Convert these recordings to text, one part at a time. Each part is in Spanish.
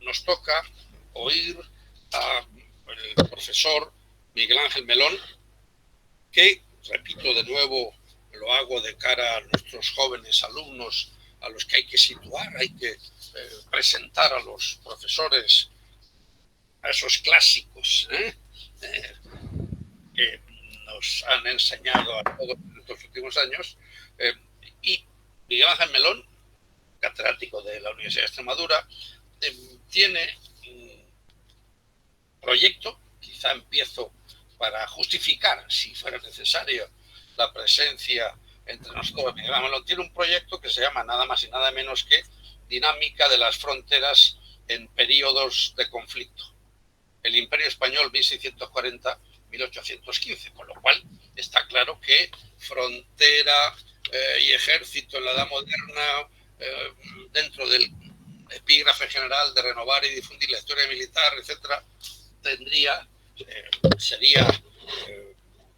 nos toca oír al profesor Miguel Ángel Melón, que, repito de nuevo, lo hago de cara a nuestros jóvenes alumnos, a los que hay que situar, hay que presentar a los profesores, a esos clásicos que nos han enseñado a todos en estos últimos años. Y Miguel Ángel Melón, catedrático de la Universidad de Extremadura, tiene un proyecto, quizá empiezo para justificar, si fuera necesario, la presencia entre nosotros. Miguel Ángel Melón tiene un proyecto que se llama nada más y nada menos que Dinámica de las fronteras en periodos de conflicto. El Imperio Español 1640-1815, con lo cual está claro que frontera y ejército en la Edad Moderna, dentro del epígrafe general de renovar y difundir la historia militar, etcétera, sería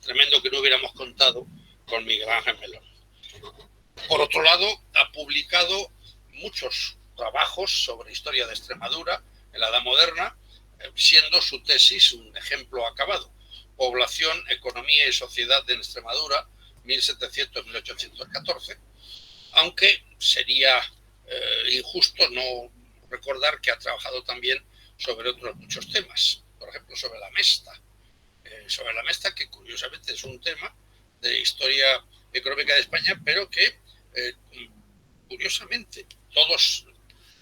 tremendo que no hubiéramos contado con Miguel Ángel Melón. Por otro lado, ha publicado muchos trabajos sobre historia de Extremadura en la Edad Moderna, siendo su tesis un ejemplo acabado. Población, Economía y Sociedad en Extremadura, 1700-1814, aunque sería injusto no recordar que ha trabajado también sobre otros muchos temas, por ejemplo, sobre la Mesta, que curiosamente es un tema de historia económica de España, pero que curiosamente todos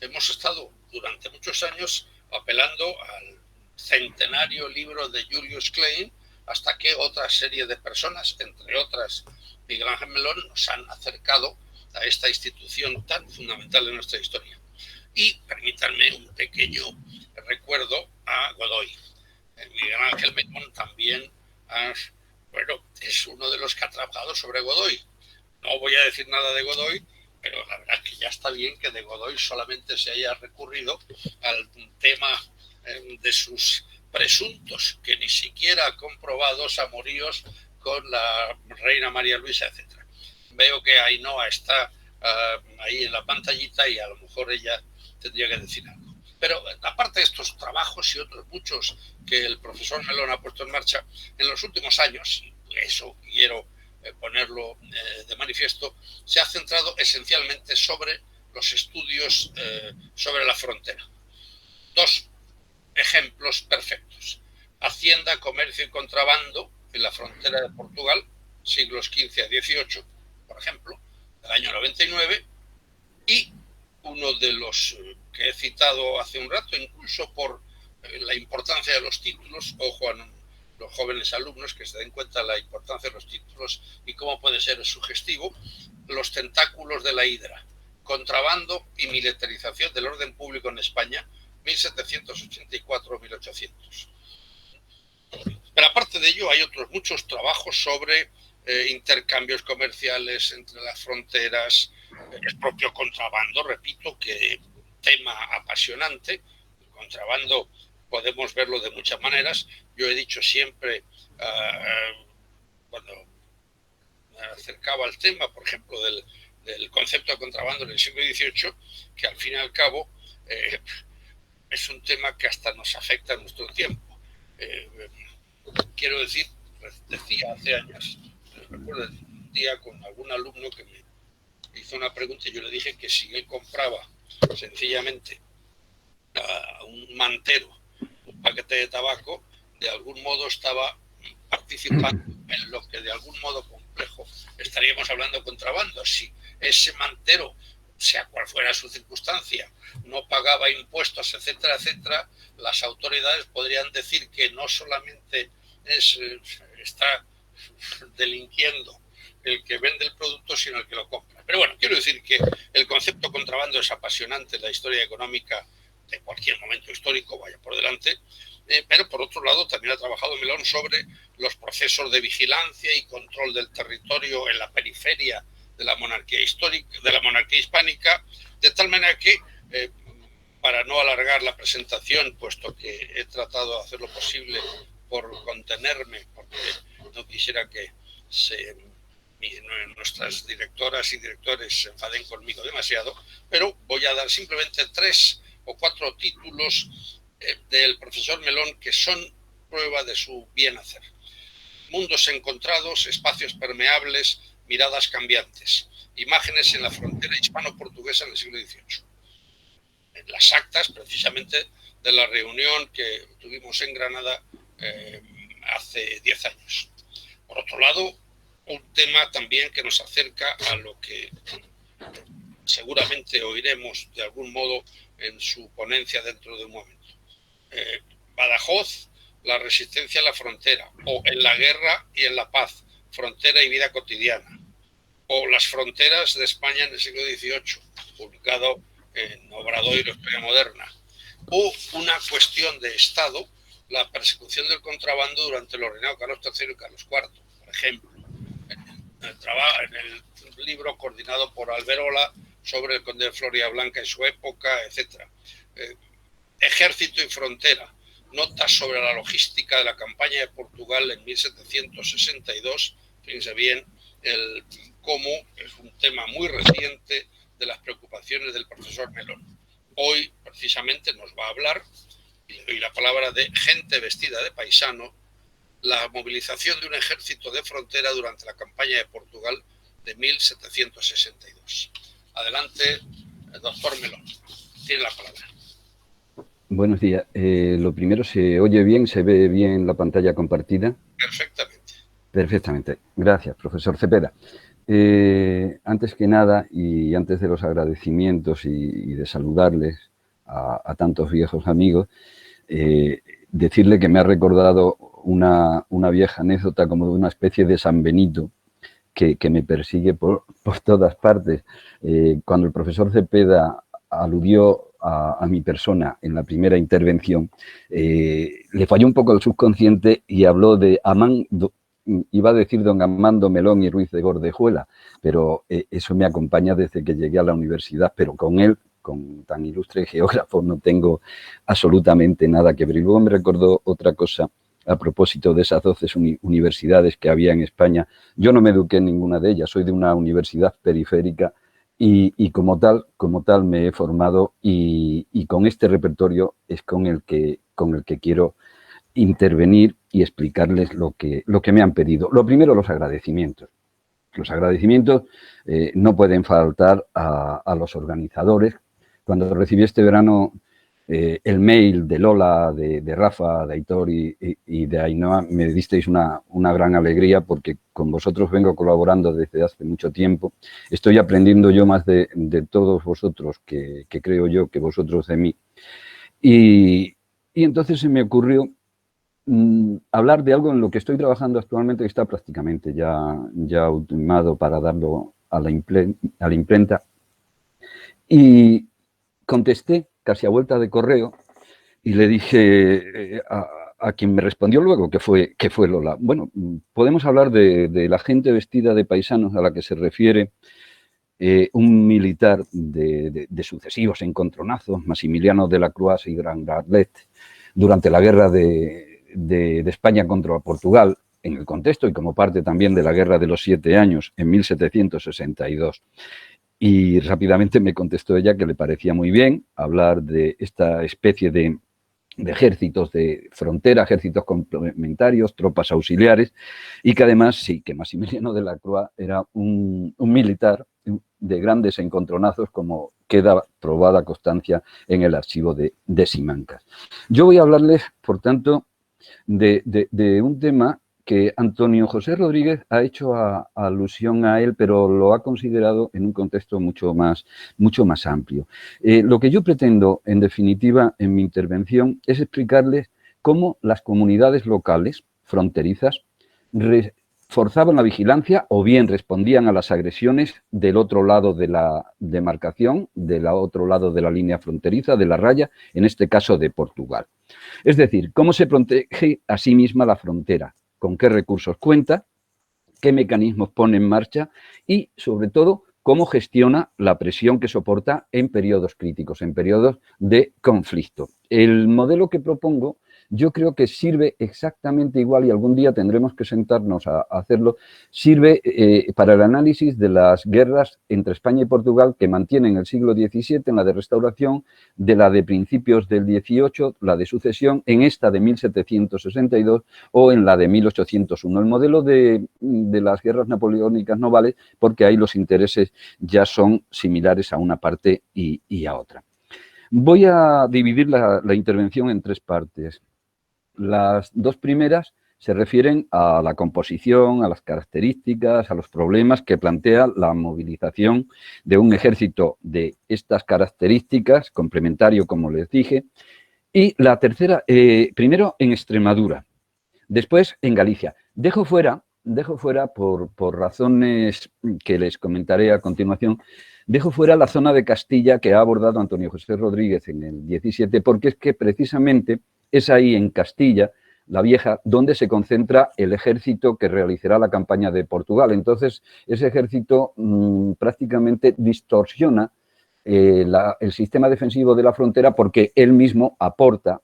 hemos estado durante muchos años apelando al centenario libro de Julius Klein, hasta que otra serie de personas, entre otras Miguel Ángel Melón, nos han acercado a esta institución tan fundamental en nuestra historia. Y permítanme un pequeño recuerdo a Godoy. Miguel Ángel Melón también es uno de los que ha trabajado sobre Godoy. No voy a decir nada de Godoy, pero la verdad es que ya está bien que de Godoy solamente se haya recurrido al tema de sus presuntos, que ni siquiera comprobados, amoríos con la reina María Luisa, etc. Veo que Ainhoa está ahí en la pantallita y a lo mejor ella tendría que decir algo. Pero aparte de estos trabajos y otros muchos que el profesor Melón ha puesto en marcha en los últimos años, y eso quiero ponerlo de manifiesto, se ha centrado esencialmente sobre los estudios sobre la frontera. Dos ejemplos perfectos: Hacienda, Comercio y Contrabando en la frontera de Portugal, siglos XV a XVIII, por ejemplo, del año 99, y uno de los que he citado hace un rato, incluso por la importancia de los títulos, ojo a los jóvenes alumnos que se den cuenta de la importancia de los títulos y cómo puede ser sugestivo, Los tentáculos de la hidra, contrabando y militarización del orden público en España, 1784-1800. Pero aparte de ello hay otros muchos trabajos sobre intercambios comerciales entre las fronteras, el propio contrabando, repito, que tema apasionante. El contrabando podemos verlo de muchas maneras. Yo he dicho siempre, cuando me acercaba al tema, por ejemplo, del concepto de contrabando en el siglo XVIII, que al fin y al cabo es un tema que hasta nos afecta en nuestro tiempo. Quiero decir, decía hace años, recuerdo un día con algún alumno que me hizo una pregunta y yo le dije que si él compraba sencillamente a un mantero un paquete de tabaco, de algún modo estaba participando en lo que de algún modo complejo estaríamos hablando de contrabando. Si ese mantero, sea cual fuera su circunstancia, no pagaba impuestos, etcétera, etcétera, las autoridades podrían decir que no solamente está delinquiendo el que vende el producto, sino el que lo compra. Pero bueno, quiero decir que el concepto contrabando es apasionante en la historia económica de cualquier momento histórico, vaya por delante, pero por otro lado también ha trabajado Melón sobre los procesos de vigilancia y control del territorio en la periferia de la monarquía histórica, de la monarquía hispánica, de tal manera que, para no alargar la presentación, puesto que he tratado de hacer lo posible por contenerme, porque no quisiera que nuestras directoras y directores se enfaden conmigo demasiado, pero voy a dar simplemente 3 o 4 títulos del profesor Melón que son prueba de su bien hacer. Mundos encontrados, espacios permeables, miradas cambiantes, imágenes en la frontera hispano-portuguesa en el siglo XVIII. En las actas, precisamente, de la reunión que tuvimos en Granada hace 10 años. Por otro lado, un tema también que nos acerca a lo que seguramente oiremos de algún modo en su ponencia dentro de un momento. Badajoz, la resistencia a la frontera, o En la guerra y en la paz, frontera y vida cotidiana, o Las fronteras de España en el siglo XVIII, publicado en Obradoiro, Historia Moderna, o Una cuestión de Estado, la persecución del contrabando durante los reinados de Carlos III y Carlos IV, por ejemplo, en el libro coordinado por Alberola sobre el conde de Floridablanca y su época, etc. Ejército y frontera, notas sobre la logística de la campaña de Portugal en 1762, fíjense bien cómo es un tema muy reciente de las preocupaciones del profesor Melón. Hoy, precisamente, nos va a hablar, y le doy la palabra, de Gente vestida de paisano, la movilización de un ejército de frontera durante la campaña de Portugal de 1762. Adelante, doctor Melón, tiene la palabra. Buenos días. Lo primero, ¿se oye bien? ¿Se ve bien la pantalla compartida? Perfectamente. Perfectamente. Gracias, profesor Cepeda. Antes que nada, y antes de los agradecimientos y de saludarles a tantos viejos amigos, decirle que me ha recordado una vieja anécdota como de una especie de San Benito que me persigue por todas partes. Cuando el profesor Cepeda aludió a mi persona en la primera intervención, le falló un poco el subconsciente y habló de iba a decir don Armando Melón y Ruiz de Gordejuela, pero eso me acompaña desde que llegué a la universidad, pero con él, con tan ilustre geógrafo, no tengo absolutamente nada que ver. Y luego me recordó otra cosa a propósito de esas 12 universidades que había en España. Yo no me eduqué en ninguna de ellas, soy de una universidad periférica y como tal me he formado y con este repertorio es con el que quiero intervenir y explicarles lo que me han pedido. Lo primero, los agradecimientos. Los agradecimientos no pueden faltar a los organizadores. Cuando recibí este verano el mail de Lola, de Rafa, de Aitor y de Ainhoa, me disteis una gran alegría porque con vosotros vengo colaborando desde hace mucho tiempo. Estoy aprendiendo yo más de todos vosotros que creo yo que vosotros de mí. Y entonces se me ocurrió hablar de algo en lo que estoy trabajando actualmente que está prácticamente ya ultimado para darlo a la imprenta. Y contesté casi a vuelta de correo y le dije a quien me respondió luego, que fue Lola, bueno, podemos hablar de la gente vestida de paisanos a la que se refiere un militar de sucesivos encontronazos, Maximiliano de la Croix y Grangallet, durante la guerra de España contra Portugal, en el contexto y como parte también de la Guerra de los 7 años, en 1762. Y rápidamente me contestó ella que le parecía muy bien hablar de esta especie de ejércitos de frontera, ejércitos complementarios, tropas auxiliares, y que además sí, que Maximiliano de la Croix era un militar de grandes encontronazos, como queda probada constancia en el archivo de Simancas. Yo voy a hablarles, por tanto, de un tema que Antonio José Rodríguez ha hecho alusión a él, pero lo ha considerado en un contexto mucho más amplio. Lo que yo pretendo, en definitiva, en mi intervención, es explicarles cómo las comunidades locales fronterizas reforzaban la vigilancia o bien respondían a las agresiones del otro lado de la demarcación, del otro lado de la línea fronteriza, de la raya, en este caso de Portugal. Es decir, cómo se protege a sí misma la frontera, con qué recursos cuenta, qué mecanismos pone en marcha y, sobre todo, cómo gestiona la presión que soporta en periodos críticos, en periodos de conflicto. El modelo que propongo yo creo que sirve exactamente igual, y algún día tendremos que sentarnos a hacerlo, sirve para el análisis de las guerras entre España y Portugal que mantienen el siglo XVII, en la de Restauración, de la de principios del XVIII, la de Sucesión, en esta de 1762 o en la de 1801. El modelo de las guerras napoleónicas no vale porque ahí los intereses ya son similares a una parte y a otra. Voy a dividir la intervención en tres partes. Las dos primeras se refieren a la composición, a las características, a los problemas que plantea la movilización de un ejército de estas características, complementario, como les dije. Y la tercera, primero en Extremadura, después en Galicia. Dejo fuera por razones que les comentaré a continuación, dejo fuera la zona de Castilla que ha abordado Antonio José Rodríguez en el 17, porque es que precisamente es ahí en Castilla, la Vieja, donde se concentra el ejército que realizará la campaña de Portugal. Entonces, ese ejército prácticamente distorsiona el sistema defensivo de la frontera porque él mismo aporta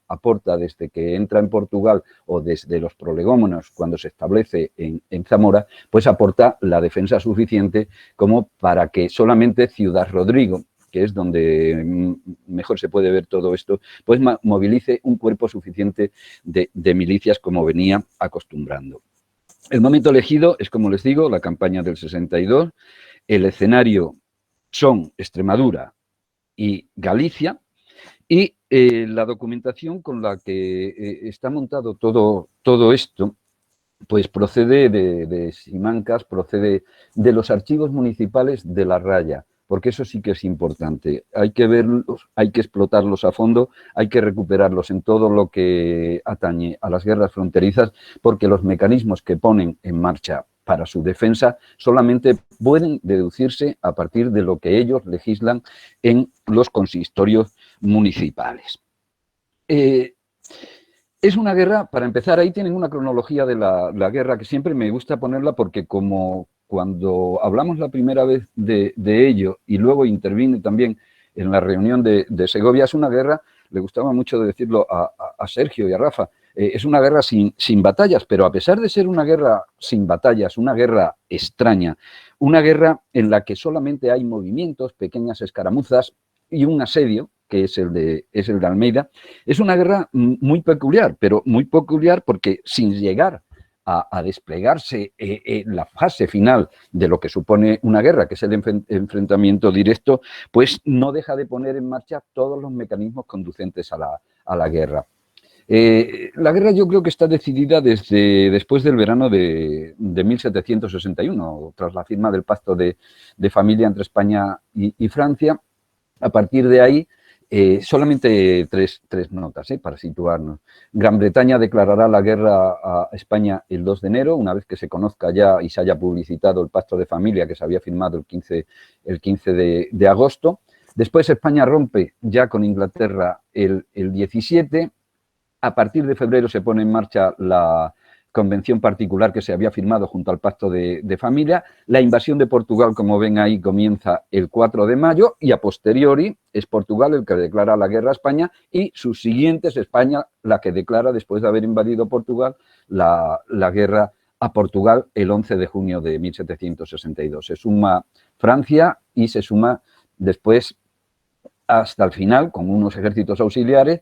desde que entra en Portugal o desde los prolegómenos cuando se establece en Zamora, pues aporta la defensa suficiente como para que solamente Ciudad Rodrigo, que es donde mejor se puede ver todo esto, pues movilice un cuerpo suficiente de milicias como venía acostumbrando. El momento elegido es, como les digo, la campaña del 62, el escenario son Extremadura y Galicia, y la documentación con la que está montado todo esto, pues procede de Simancas, procede de los archivos municipales de La Raya, porque eso sí que es importante. Hay que verlos, hay que explotarlos a fondo, hay que recuperarlos en todo lo que atañe a las guerras fronterizas, porque los mecanismos que ponen en marcha para su defensa solamente pueden deducirse a partir de lo que ellos legislan en los consistorios municipales. Es una guerra, para empezar, ahí tienen una cronología de la guerra que siempre me gusta ponerla porque como cuando hablamos la primera vez de ello y luego intervine también en la reunión de Segovia, es una guerra, le gustaba mucho decirlo a Sergio y a Rafa, es una guerra sin batallas, pero a pesar de ser una guerra sin batallas, una guerra extraña, una guerra en la que solamente hay movimientos, pequeñas escaramuzas y un asedio, que es el de Almeida, es una guerra muy peculiar, pero muy peculiar porque sin llegar a desplegarse la fase final de lo que supone una guerra, que es el enfrentamiento directo, pues no deja de poner en marcha todos los mecanismos conducentes a la guerra. La guerra yo creo que está decidida desde después del verano de 1761, tras la firma del pacto de familia entre España y Francia. A partir de ahí, solamente tres notas para situarnos. Gran Bretaña declarará la guerra a España el 2 de enero, una vez que se conozca ya y se haya publicitado el pacto de familia que se había firmado el 15 de agosto. Después España rompe ya con Inglaterra el 17. A partir de febrero se pone en marcha la convención particular que se había firmado junto al pacto de familia. La invasión de Portugal, como ven ahí, comienza el 4 de mayo y a posteriori es Portugal el que declara la guerra a España y sus siguientes, España, la que declara, después de haber invadido Portugal, la guerra a Portugal el 11 de junio de 1762. Se suma Francia y se suma después hasta el final con unos ejércitos auxiliares.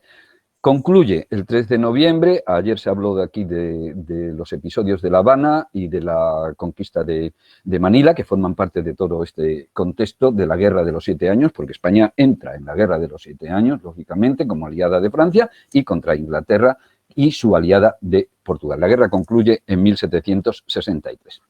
Concluye el 3 de noviembre, ayer se habló de aquí de los episodios de La Habana y de la conquista de Manila, que forman parte de todo este contexto de la Guerra de los 7 años, porque España entra en la Guerra de los 7 años, lógicamente, como aliada de Francia y contra Inglaterra y su aliada de Portugal. La guerra concluye en 1763.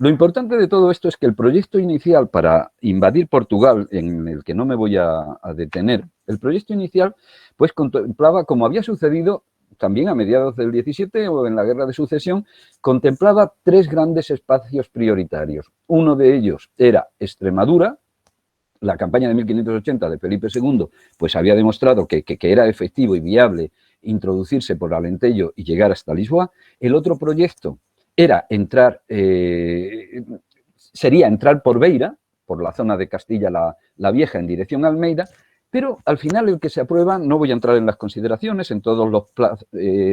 Lo importante de todo esto es que el proyecto inicial para invadir Portugal, en el que no me voy a detener, el proyecto inicial pues contemplaba, como había sucedido también a mediados del 17 o en la Guerra de Sucesión, contemplaba 3 grandes espacios prioritarios. Uno de ellos era Extremadura. La campaña de 1580 de Felipe II pues había demostrado que era efectivo y viable introducirse por Alentejo y llegar hasta Lisboa. El otro proyecto era sería entrar por Beira, por la zona de Castilla la Vieja en dirección a Almeida, Pero al final el que se aprueba, no voy a entrar en las consideraciones, en todos los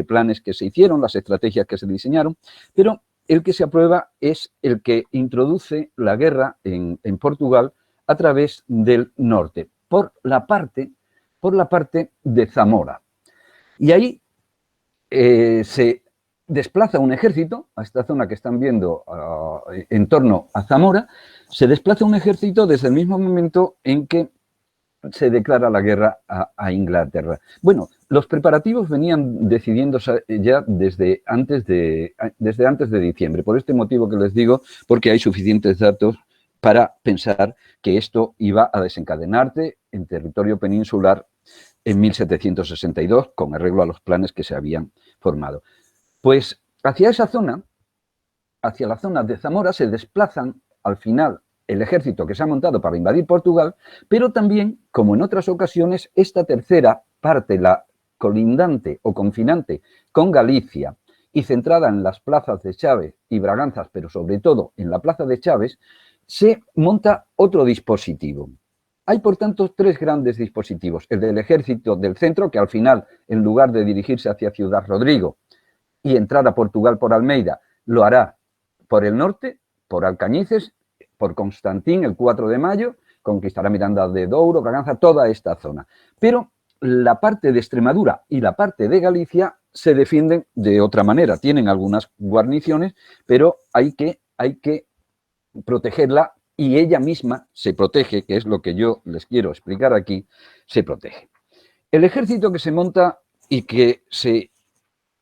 planes que se hicieron, las estrategias que se diseñaron, pero el que se aprueba es el que introduce la guerra en Portugal a través del norte, por la parte de Zamora. Y ahí se desplaza un ejército a esta zona que están viendo en torno a Zamora, se desplaza un ejército desde el mismo momento en que se declara la guerra a Inglaterra. Bueno, los preparativos venían decidiéndose ya desde antes de diciembre. Por este motivo que les digo, porque hay suficientes datos para pensar que esto iba a desencadenarse en territorio peninsular en 1762, con arreglo a los planes que se habían formado. Pues hacia esa zona, hacia la zona de Zamora, se desplazan al final el ejército que se ha montado para invadir Portugal, pero también, como en otras ocasiones, esta tercera parte, la colindante o confinante con Galicia y centrada en las plazas de Chaves y Braganzas, pero sobre todo en la plaza de Chaves, se monta otro dispositivo. Hay, por tanto, tres grandes dispositivos. El del ejército del centro, que al final, en lugar de dirigirse hacia Ciudad Rodrigo y entrar a Portugal por Almeida, lo hará por el norte, por Alcañices, por Constantín, el 4 de mayo, conquistará Miranda de Douro, Braganza, toda esta zona. Pero la parte de Extremadura y la parte de Galicia se defienden de otra manera. Tienen algunas guarniciones, pero hay que protegerla y ella misma se protege, que es lo que yo les quiero explicar aquí, se protege. El ejército que se monta y que se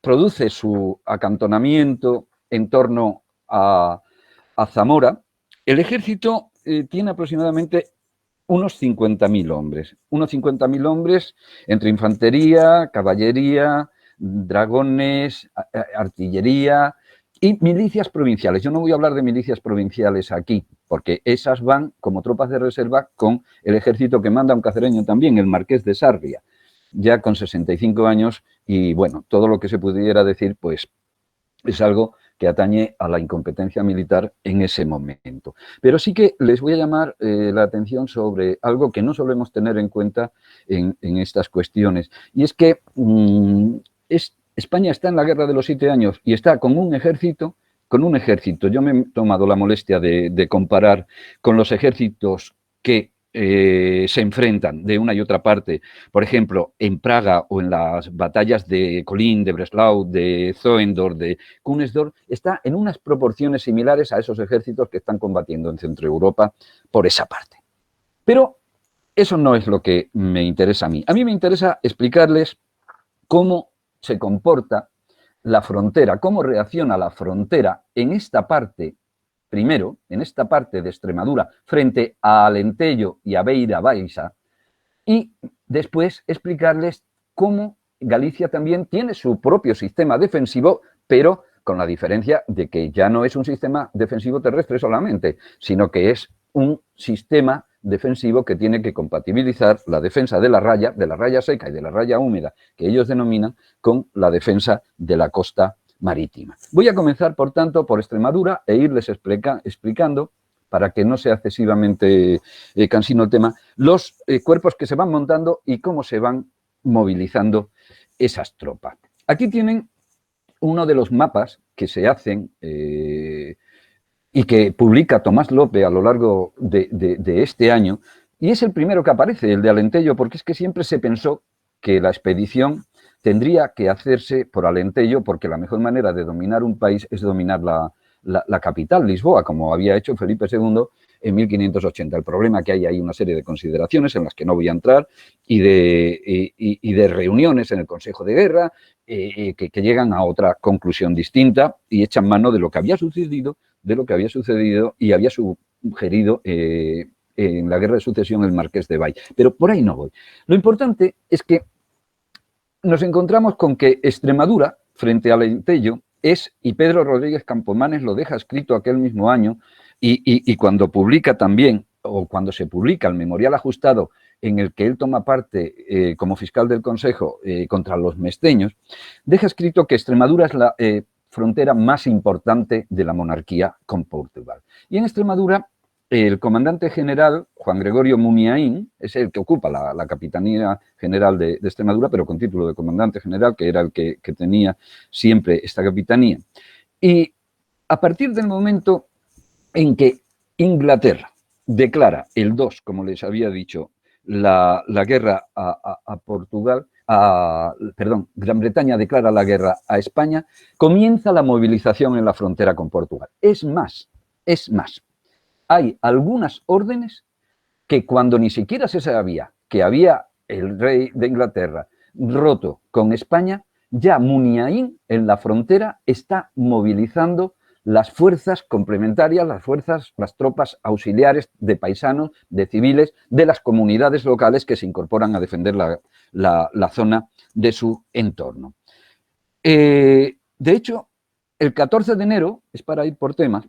produce su acantonamiento en torno a Zamora, el ejército tiene aproximadamente unos 50.000 hombres. Unos 50.000 hombres entre infantería, caballería, dragones, artillería y milicias provinciales. Yo no voy a hablar de milicias provinciales aquí, porque esas van como tropas de reserva con el ejército que manda un cacereño también, el Marqués de Sarria, ya con 65 años y, bueno, todo lo que se pudiera decir, pues, es algo que atañe a la incompetencia militar en ese momento. Pero sí que les voy a llamar la atención sobre algo que no solemos tener en cuenta en estas cuestiones, y es que España está en la Guerra de los 7 años y está con un ejército. Yo me he tomado la molestia de comparar con los ejércitos que se enfrentan de una y otra parte, por ejemplo, en Praga o en las batallas de Kolín, de Breslau, de Zoendorf, de Kunersdorf, está en unas proporciones similares a esos ejércitos que están combatiendo en Centro Europa por esa parte. Pero eso no es lo que me interesa a mí. A mí me interesa explicarles cómo se comporta la frontera, cómo reacciona la frontera en esta parte. Primero, en esta parte de Extremadura, frente a Alentejo y a Beira Baixa, y después explicarles cómo Galicia también tiene su propio sistema defensivo, pero con la diferencia de que ya no es un sistema defensivo terrestre solamente, sino que es un sistema defensivo que tiene que compatibilizar la defensa de la raya seca y de la raya húmeda, que ellos denominan, con la defensa de la costa marítima. Voy a comenzar, por tanto, por Extremadura e irles explicando, para que no sea excesivamente cansino el tema, los cuerpos que se van montando y cómo se van movilizando esas tropas. Aquí tienen uno de los mapas que se hacen y que publica Tomás Lope a lo largo de este año, y es el primero que aparece, el de Alentejo, porque es que siempre se pensó que la expedición tendría que hacerse por Alentejo, porque la mejor manera de dominar un país es dominar la capital, Lisboa, como había hecho Felipe II en 1580. El problema es que hay una serie de consideraciones en las que no voy a entrar y de reuniones en el Consejo de Guerra que llegan a otra conclusión distinta y echan mano de lo que había sucedido, y había sugerido en la Guerra de Sucesión el Marqués de Bay. Pero por ahí no voy. Lo importante es que nos encontramos con que Extremadura, frente a Alentejo, y Pedro Rodríguez Campomanes lo deja escrito aquel mismo año, y cuando publica también, o cuando se publica el memorial ajustado en el que él toma parte como fiscal del Consejo contra los mesteños, deja escrito que Extremadura es la frontera más importante de la monarquía con Portugal. Y en Extremadura el comandante general, Juan Gregorio Muniain, es el que ocupa la Capitanía General de Extremadura, pero con título de comandante general, que era el que tenía siempre esta capitanía. Y a partir del momento en que Inglaterra declara el 2, como les había dicho, la guerra a Portugal, Gran Bretaña declara la guerra a España, comienza la movilización en la frontera con Portugal. Es más, hay algunas órdenes que cuando ni siquiera se sabía que había el rey de Inglaterra roto con España, ya Muniain en la frontera está movilizando las fuerzas complementarias, las tropas auxiliares de paisanos, de civiles, de las comunidades locales que se incorporan a defender la zona de su entorno. De hecho, el 14 de enero, es para ir por temas,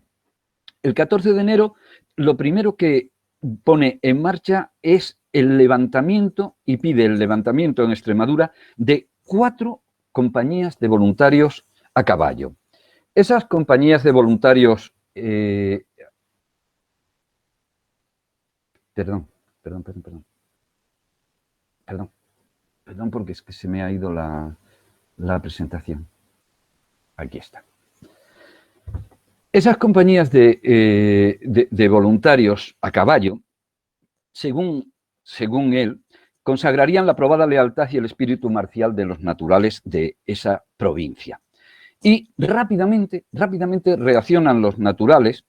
el 14 de enero lo primero que pone en marcha es el levantamiento y pide el levantamiento en Extremadura de 4 compañías de voluntarios a caballo. Esas compañías de voluntarios... Perdón, porque es que se me ha ido la presentación. Aquí está. Esas compañías de voluntarios a caballo, según él, consagrarían la probada lealtad y el espíritu marcial de los naturales de esa provincia. Y rápidamente reaccionan los naturales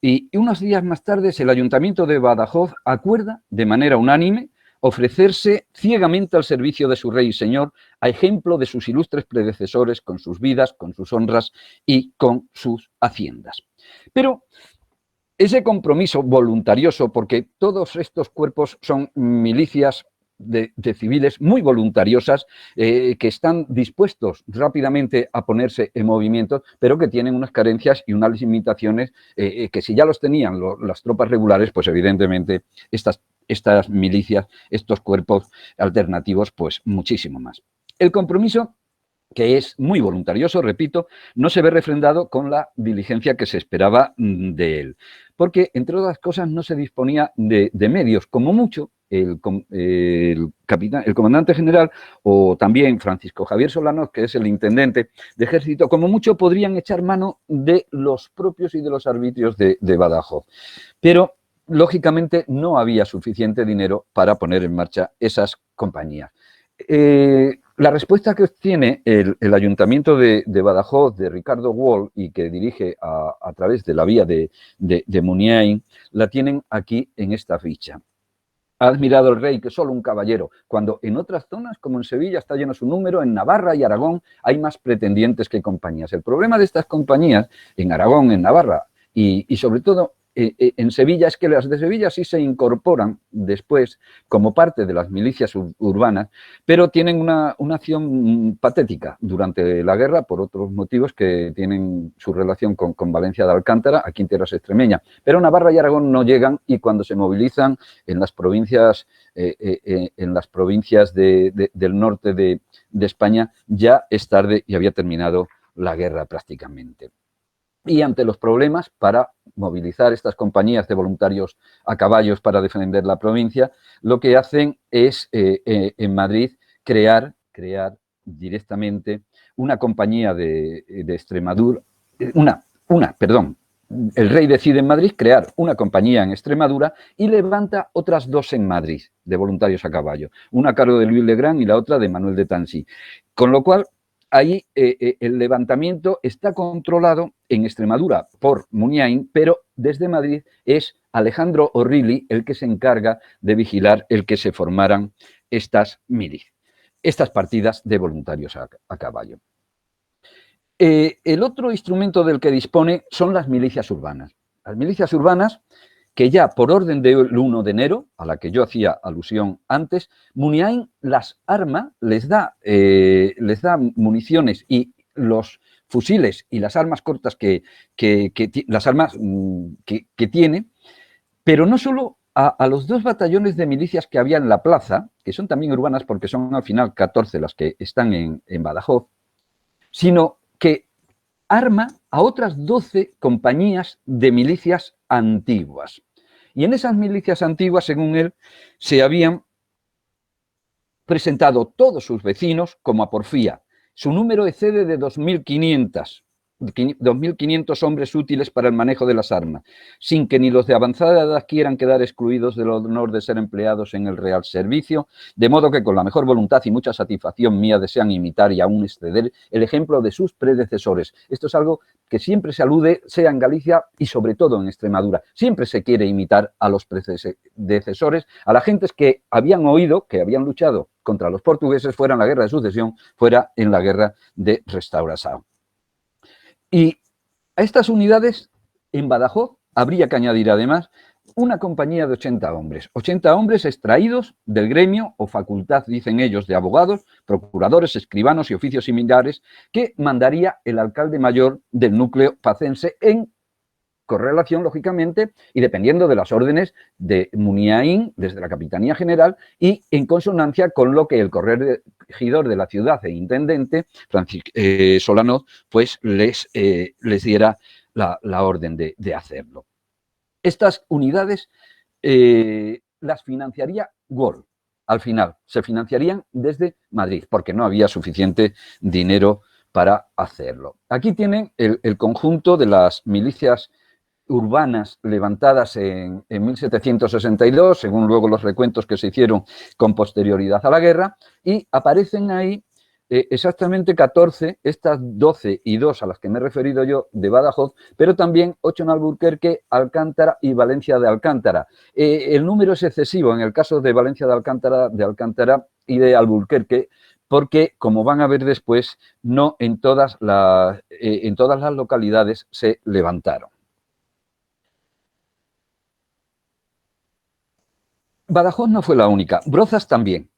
y unos días más tarde el Ayuntamiento de Badajoz acuerda de manera unánime ofrecerse ciegamente al servicio de su rey y señor, a ejemplo de sus ilustres predecesores con sus vidas, con sus honras y con sus haciendas. Pero ese compromiso voluntarioso, porque todos estos cuerpos son milicias de civiles muy voluntariosas que están dispuestos rápidamente a ponerse en movimiento, pero que tienen unas carencias y unas limitaciones que si ya los tenían las tropas regulares, pues evidentemente estas milicias, estos cuerpos alternativos, pues muchísimo más. El compromiso, que es muy voluntarioso, repito, no se ve refrendado con la diligencia que se esperaba de él, porque, entre otras cosas, no se disponía de medios, como mucho. El comandante general o también Francisco Javier Solano, que es el intendente de ejército, como mucho podrían echar mano de los propios y de los arbitrios de Badajoz. Pero, lógicamente, no había suficiente dinero para poner en marcha esas compañías. La respuesta que obtiene el Ayuntamiento de Badajoz, de Ricardo Wall, y que dirige a través de la vía de Muniain, la tienen aquí en esta ficha. Ha admirado el rey que solo un caballero, cuando en otras zonas, como en Sevilla, está lleno su número, en Navarra y Aragón hay más pretendientes que compañías. El problema de estas compañías, en Aragón, en Navarra y sobre todo en Sevilla, es que las de Sevilla sí se incorporan después como parte de las milicias urbanas, pero tienen una acción patética durante la guerra por otros motivos que tienen su relación con Valencia de Alcántara, aquí en tierras extremeñas. Pero Navarra y Aragón no llegan y cuando se movilizan en las provincias, del norte de España ya es tarde y había terminado la guerra prácticamente. Y ante los problemas, para movilizar estas compañías de voluntarios a caballos para defender la provincia, lo que hacen es, en Madrid, crear directamente una compañía de Extremadura, el rey decide en Madrid crear una compañía en Extremadura y levanta otras 2 en Madrid, de voluntarios a caballo, una a cargo de Luis Legrand y la otra de Manuel de Tansí. Con lo cual, ahí el levantamiento está controlado en Extremadura por Muniain, pero desde Madrid es Alejandro O'Reilly el que se encarga de vigilar el que se formaran estas partidas de voluntarios a caballo. El otro instrumento del que dispone son las milicias urbanas. Las milicias urbanas que ya por orden del 1 de enero, a la que yo hacía alusión antes, Muniain las arma, les da municiones y los fusiles y las armas cortas que tiene, pero no solo a los 2 batallones de milicias que había en la plaza, que son también urbanas porque son al final 14 las que están en Badajoz, sino que arma a otras 12 compañías de milicias antiguas. Y en esas milicias antiguas, según él, se habían presentado todos sus vecinos como a porfía. Su número excede de 2.500 hombres útiles para el manejo de las armas, sin que ni los de avanzada edad quieran quedar excluidos del honor de ser empleados en el real servicio, de modo que con la mejor voluntad y mucha satisfacción mía desean imitar y aún exceder el ejemplo de sus predecesores. Esto es algo que siempre se alude, sea en Galicia y sobre todo en Extremadura. Siempre se quiere imitar a los predecesores, a las gentes que habían oído, que habían luchado contra los portugueses, fuera en la guerra de sucesión, fuera en la guerra de restauración. Y a estas unidades, en Badajoz, habría que añadir además una compañía de 80 hombres extraídos del gremio o facultad, dicen ellos, de abogados, procuradores, escribanos y oficios similares, que mandaría el alcalde mayor del núcleo pacense en correlación, lógicamente, y dependiendo de las órdenes de Muniain, desde la Capitanía General, y en consonancia con lo que el corregidor de la ciudad e intendente, Francisco Solanoz, pues les diera la orden de hacerlo. Estas unidades las financiaría Gol. Al final, se financiarían desde Madrid, porque no había suficiente dinero para hacerlo. Aquí tienen el conjunto de las milicias urbanas levantadas en 1762, según luego los recuentos que se hicieron con posterioridad a la guerra, y aparecen ahí exactamente 14, estas 12 y 2 a las que me he referido yo de Badajoz, pero también 8 en Alburquerque, Alcántara y Valencia de Alcántara. El número es excesivo en el caso de Valencia de Alcántara y de Alburquerque, porque, como van a ver después, no en todas las localidades se levantaron. Badajoz no fue la única, Brozas también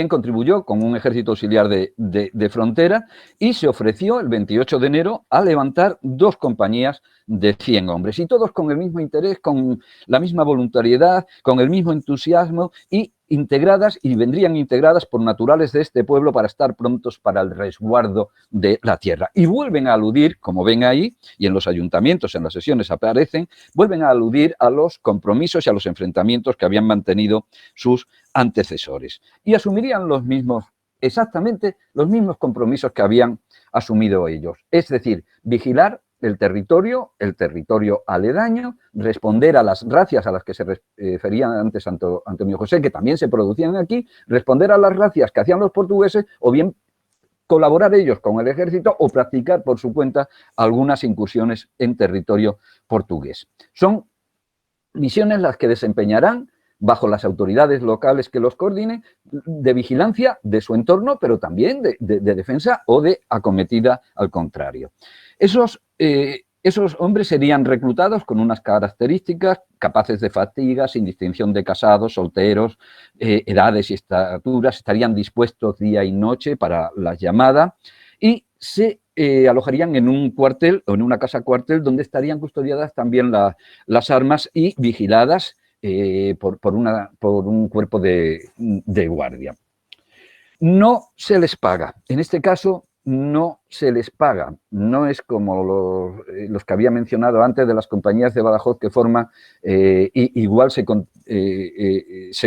contribuyó con un ejército auxiliar de frontera y se ofreció el 28 de enero a levantar 2 compañías de 100 hombres, y todos con el mismo interés, con la misma voluntariedad, con el mismo entusiasmo, y vendrían integradas por naturales de este pueblo para estar prontos para el resguardo de la tierra. Y vuelven a aludir, como ven ahí, y en los ayuntamientos, en las sesiones aparecen, vuelven a aludir a los compromisos y a los enfrentamientos que habían mantenido sus antecesores. Y asumirían exactamente los mismos compromisos que habían asumido ellos. Es decir, vigilar el territorio aledaño, responder a las racias a las que se referían antes Antonio José, que también se producían aquí, responder a las racias que hacían los portugueses, o bien colaborar ellos con el ejército o practicar por su cuenta algunas incursiones en territorio portugués. Son misiones las que desempeñarán bajo las autoridades locales que los coordinen, de vigilancia de su entorno, pero también de defensa o de acometida al contrario. Esos hombres serían reclutados con unas características capaces de fatiga, sin distinción de casados, solteros, edades y estaturas, estarían dispuestos día y noche para la llamada y se alojarían en un cuartel o en una casa cuartel donde estarían custodiadas también las armas y vigiladas por un cuerpo de guardia. No se les paga. En este caso, no se les paga. No es como los que había mencionado antes de las compañías de Badajoz que forman, igual se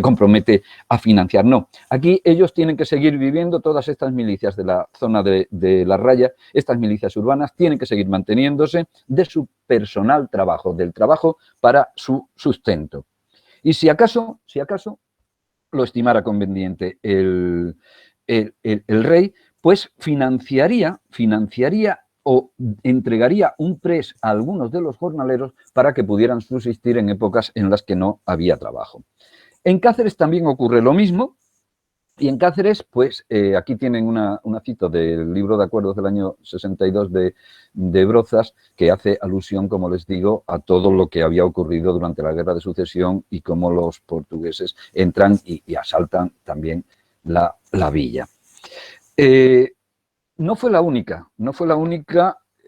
compromete a financiar. No, aquí ellos tienen que seguir viviendo, todas estas milicias de la zona de la raya, estas milicias urbanas, tienen que seguir manteniéndose de su personal trabajo, del trabajo para su sustento. Y si acaso lo estimara conveniente el rey, pues financiaría o entregaría un prés a algunos de los jornaleros para que pudieran subsistir en épocas en las que no había trabajo. En Cáceres también ocurre lo mismo. Y en Cáceres, pues aquí tienen una cita del libro de acuerdos del año 62 de Brozas, que hace alusión, como les digo, a todo lo que había ocurrido durante la Guerra de Sucesión y cómo los portugueses entran y asaltan también la villa. No fue la única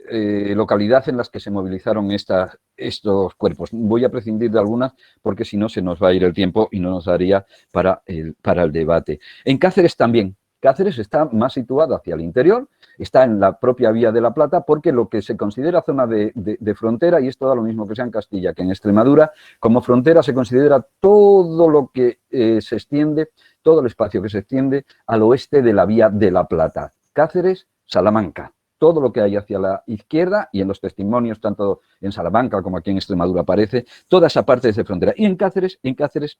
localidad en las que se movilizaron estos cuerpos. Voy a prescindir de algunas porque si no se nos va a ir el tiempo y no nos daría para el debate. En Cáceres también. Cáceres está más situado hacia el interior, está en la propia Vía de la Plata, porque lo que se considera zona de frontera, y esto da lo mismo que sea en Castilla que en Extremadura, como frontera se considera todo lo que se extiende, todo el espacio que se extiende al oeste de la Vía de la Plata. Cáceres, Salamanca. Todo lo que hay hacia la izquierda, y en los testimonios, tanto en Salamanca como aquí en Extremadura aparece, toda esa parte es de frontera. Y en Cáceres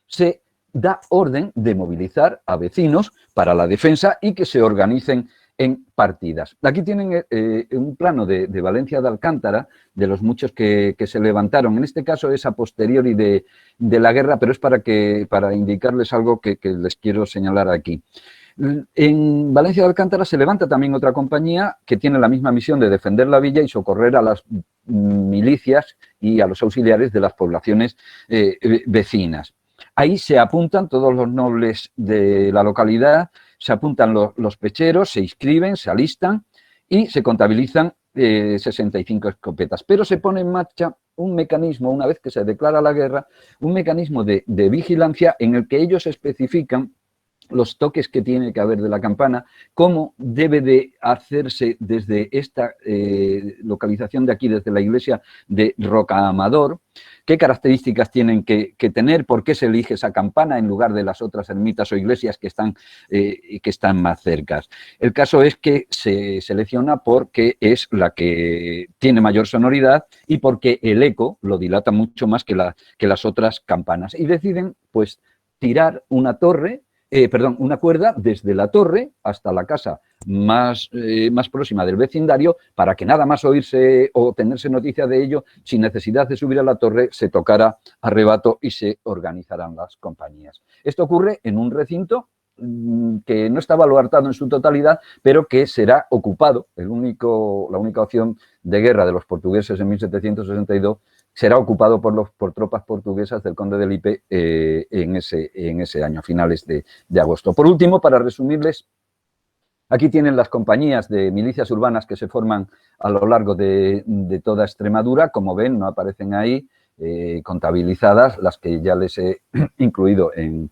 se da orden de movilizar a vecinos para la defensa y que se organicen en partidas. Aquí tienen un plano de Valencia de Alcántara, de los muchos que se levantaron. En este caso es a posteriori de la guerra, pero es para indicarles algo que les quiero señalar aquí. En Valencia de Alcántara se levanta también otra compañía que tiene la misma misión de defender la villa y socorrer a las milicias y a los auxiliares de las poblaciones vecinas. Ahí se apuntan todos los nobles de la localidad, se apuntan los pecheros, se inscriben, se alistan y se contabilizan 65 escopetas. Pero se pone en marcha un mecanismo, una vez que se declara la guerra, un mecanismo de vigilancia en el que ellos especifican los toques que tiene que haber de la campana, cómo debe de hacerse desde esta localización de aquí, desde la iglesia de Rocaamador, qué características tienen que tener, por qué se elige esa campana en lugar de las otras ermitas o iglesias que están más cercas. El caso es que se selecciona porque es la que tiene mayor sonoridad y porque el eco lo dilata mucho más que las otras campanas. Y deciden, pues, tirar una cuerda desde la torre hasta la casa más próxima del vecindario para que nada más oírse o tenerse noticia de ello, sin necesidad de subir a la torre, se tocara a rebato y se organizarán las compañías. Esto ocurre en un recinto que no está baluartado en su totalidad, pero que será ocupado. La única opción de guerra de los portugueses en 1762 será ocupado por tropas portuguesas del conde de Lippe en ese año, a finales de agosto. Por último, para resumirles, aquí tienen las compañías de milicias urbanas que se forman a lo largo de toda Extremadura. Como ven, no aparecen ahí contabilizadas las que ya les he incluido en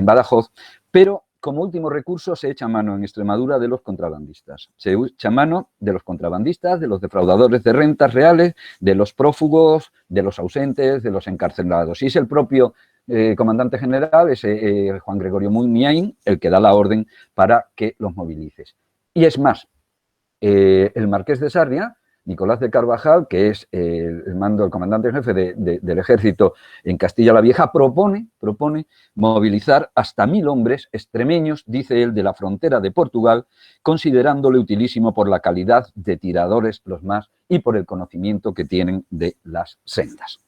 Badajoz, pero como último recurso se echa mano en Extremadura de los contrabandistas. Se echa mano de los contrabandistas, de los defraudadores de rentas reales, de los prófugos, de los ausentes, de los encarcelados. Y es el propio comandante general, Juan Gregorio Muniain, el que da la orden para que los movilices. Y es más, el marqués de Sarria, Nicolás de Carvajal, que es el comandante en jefe del ejército en Castilla la Vieja, propone movilizar hasta 1000 hombres extremeños, dice él, de la frontera de Portugal, considerándole utilísimo por la calidad de tiradores los más y por el conocimiento que tienen de las sendas.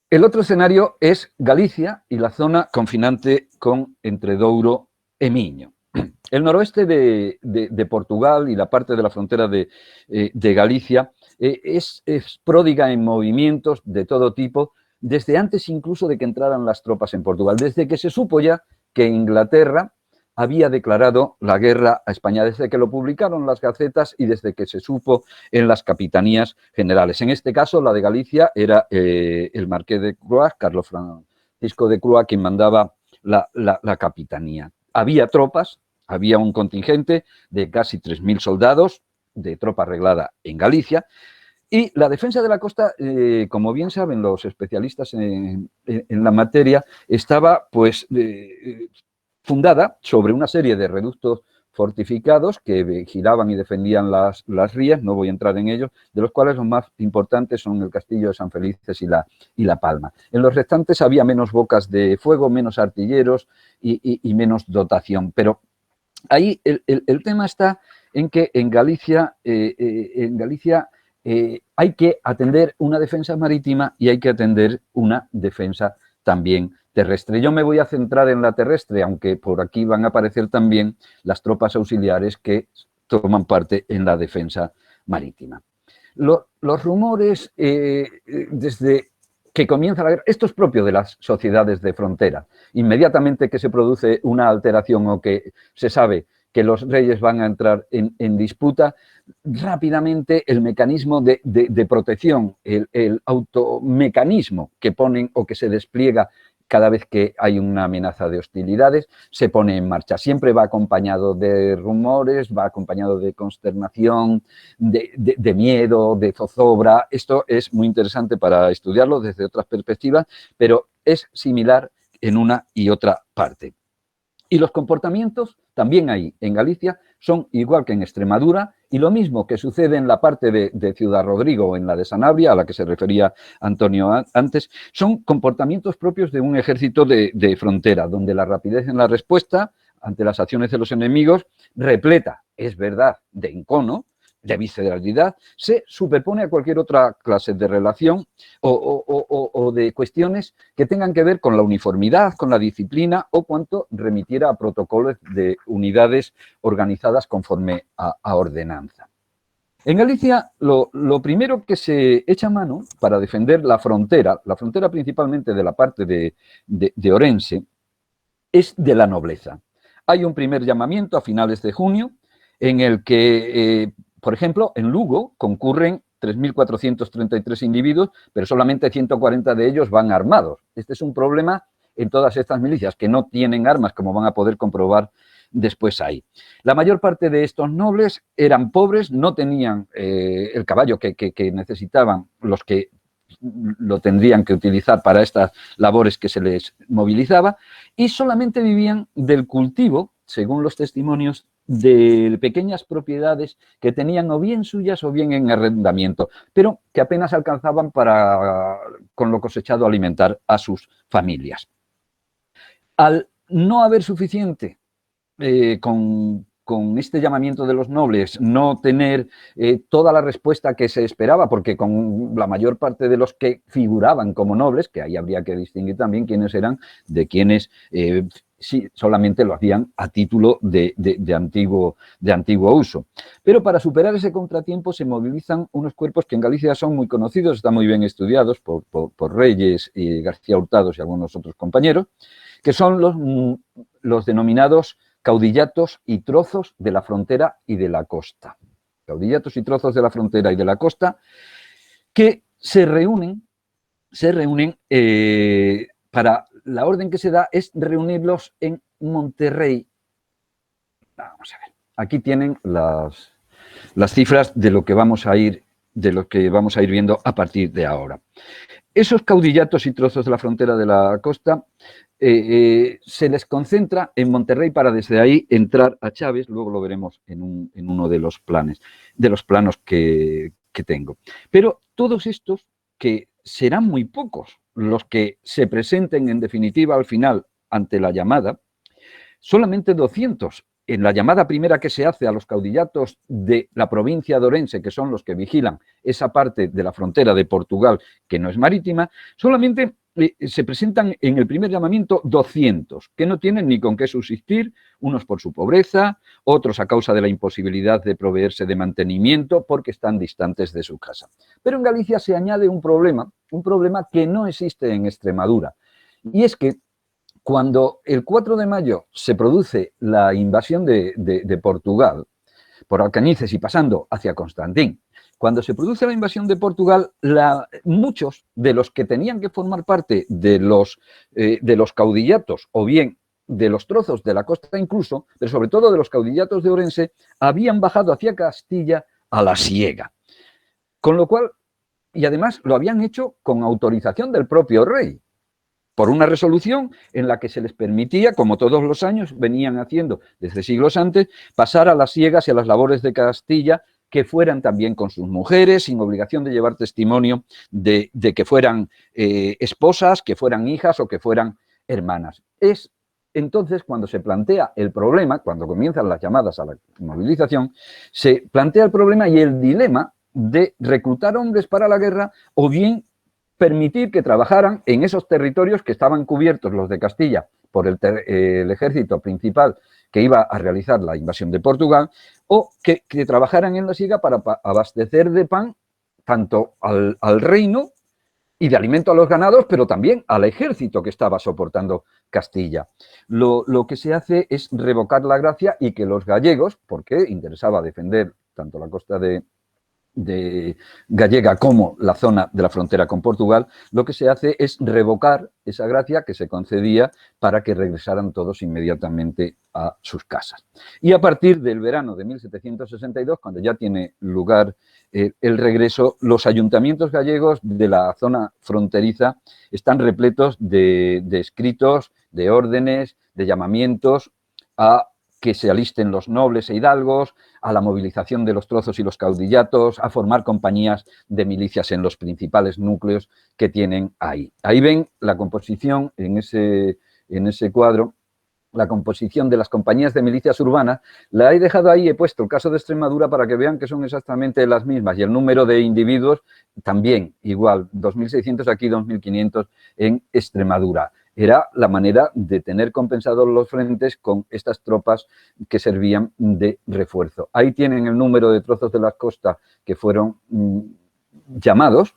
El otro escenario es Galicia y la zona confinante con Entredouro e Miño. El noroeste de Portugal y la parte de la frontera de Galicia es pródiga en movimientos de todo tipo, desde antes incluso de que entraran las tropas en Portugal, desde que se supo ya que Inglaterra había declarado la guerra a España, desde que lo publicaron las gacetas y desde que se supo en las capitanías generales. En este caso, la de Galicia era el marqués de Croix, Carlos Francisco de Croix, quien mandaba la capitanía. Había tropas, había un contingente de casi 3000 soldados de tropa arreglada en Galicia, y la defensa de la costa, como bien saben los especialistas en la materia, estaba pues fundada sobre una serie de reductos fortificados que vigilaban y defendían las rías, no voy a entrar en ellos, de los cuales los más importantes son el castillo de San Felices y la Palma. En los restantes había menos bocas de fuego, menos artilleros y menos dotación, pero ahí el tema está en que en Galicia hay que atender una defensa marítima y hay que atender una defensa también terrestre. Yo me voy a centrar en la terrestre, aunque por aquí van a aparecer también las tropas auxiliares que toman parte en la defensa marítima. Los rumores desde que comienza la guerra, esto es propio de las sociedades de frontera. Inmediatamente que se produce una alteración o que se sabe que los reyes van a entrar en disputa, rápidamente el mecanismo de protección, el automecanismo que ponen o que se despliega cada vez que hay una amenaza de hostilidades, se pone en marcha. Siempre va acompañado de rumores, va acompañado de consternación, de miedo, de zozobra. Esto es muy interesante para estudiarlo desde otras perspectivas, pero es similar en una y otra parte. Y los comportamientos también ahí, en Galicia, son igual que en Extremadura, y lo mismo que sucede en la parte de Ciudad Rodrigo o en la de Sanabria, a la que se refería Antonio antes, son comportamientos propios de un ejército de frontera, donde la rapidez en la respuesta ante las acciones de los enemigos, repleta, es verdad, de encono, de visceralidad, se superpone a cualquier otra clase de relación o de cuestiones que tengan que ver con la uniformidad, con la disciplina o cuanto remitiera a protocolos de unidades organizadas conforme a ordenanza. En Galicia, lo primero que se echa mano para defender la frontera principalmente de la parte de Orense, es de la nobleza. Hay un primer llamamiento a finales de junio en el que, por ejemplo, en Lugo concurren 3.433 individuos, pero solamente 140 de ellos van armados. Este es un problema en todas estas milicias, que no tienen armas, como van a poder comprobar después ahí. La mayor parte de estos nobles eran pobres, no tenían el caballo que necesitaban los que lo tendrían que utilizar para estas labores que se les movilizaba, y solamente vivían del cultivo, según los testimonios, de pequeñas propiedades que tenían o bien suyas o bien en arrendamiento, pero que apenas alcanzaban para, con lo cosechado, alimentar a sus familias. Al no haber suficiente con este llamamiento de los nobles, no tener toda la respuesta que se esperaba, porque con la mayor parte de los que figuraban como nobles, que ahí habría que distinguir también quiénes eran de quienes sí, solamente lo hacían a título de antiguo uso. Pero para superar ese contratiempo se movilizan unos cuerpos que en Galicia son muy conocidos, están muy bien estudiados por Reyes y García Hurtados y algunos otros compañeros, que son los denominados caudillatos y trozos de la frontera y de la costa. Caudillatos y trozos de la frontera y de la costa que se reúnen para la orden que se da es reunirlos en Monterrey. Vamos a ver, aquí tienen las cifras de lo que vamos a ir viendo a partir de ahora. Esos caudillatos y trozos de la frontera de la costa se les concentra en Monterrey para desde ahí entrar a Chávez, luego lo veremos en uno de los planos que tengo. Pero todos estos, que serán muy pocos los que se presenten en definitiva al final ante la llamada, solamente 200 en la llamada primera que se hace a los caudillatos de la provincia de Orense, que son los que vigilan esa parte de la frontera de Portugal que no es marítima, solamente se presentan en el primer llamamiento 200, que no tienen ni con qué subsistir, unos por su pobreza, otros a causa de la imposibilidad de proveerse de mantenimiento porque están distantes de su casa. Pero en Galicia se añade un problema que no existe en Extremadura, y es que cuando el 4 de mayo se produce la invasión de Portugal, por Alcañices y pasando hacia Constantín, cuando se produce la invasión de Portugal, muchos de los que tenían que formar parte de los caudillatos o bien de los trozos de la costa incluso, pero sobre todo de los caudillatos de Orense, habían bajado hacia Castilla a la siega. Con lo cual, y además lo habían hecho con autorización del propio rey, por una resolución en la que se les permitía, como todos los años venían haciendo desde siglos antes, pasar a las siegas y a las labores de Castilla, que fueran también con sus mujeres, sin obligación de llevar testimonio de que fueran esposas, que fueran hijas o que fueran hermanas. Es entonces cuando se plantea el problema, cuando comienzan las llamadas a la movilización, se plantea el problema y el dilema de reclutar hombres para la guerra o bien permitir que trabajaran en esos territorios que estaban cubiertos, los de Castilla, por el ejército principal que iba a realizar la invasión de Portugal, o que trabajaran en la siega para abastecer de pan tanto al reino y de alimento a los ganados, pero también al ejército que estaba soportando Castilla. Lo que se hace es revocar la gracia y que los gallegos, porque interesaba defender tanto la costa de gallega como la zona de la frontera con Portugal, lo que se hace es revocar esa gracia que se concedía para que regresaran todos inmediatamente a sus casas. Y a partir del verano de 1762, cuando ya tiene lugar el regreso, los ayuntamientos gallegos de la zona fronteriza están repletos de escritos, de órdenes, de llamamientos a que se alisten los nobles e hidalgos, a la movilización de los trozos y los caudillatos, a formar compañías de milicias en los principales núcleos que tienen ahí. Ahí ven la composición, en ese cuadro, la composición de las compañías de milicias urbanas. La he dejado ahí, he puesto el caso de Extremadura para que vean que son exactamente las mismas y el número de individuos también igual, 2.600 aquí, 2.500 en Extremadura. Era la manera de tener compensados los frentes con estas tropas que servían de refuerzo. Ahí tienen el número de trozos de la costa que fueron llamados.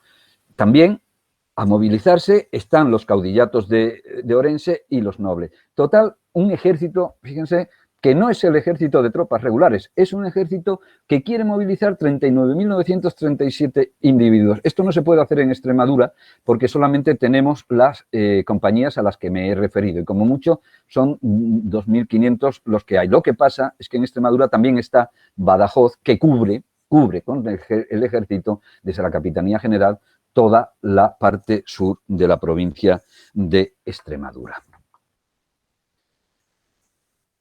También a movilizarse están los caudillatos de Orense y los nobles. Total, un ejército, fíjense, que no es el ejército de tropas regulares, es un ejército que quiere movilizar 39.937 individuos. Esto no se puede hacer en Extremadura porque solamente tenemos las compañías a las que me he referido y como mucho son 2.500 los que hay. Lo que pasa es que en Extremadura también está Badajoz, que cubre con el ejército desde la Capitanía General toda la parte sur de la provincia de Extremadura.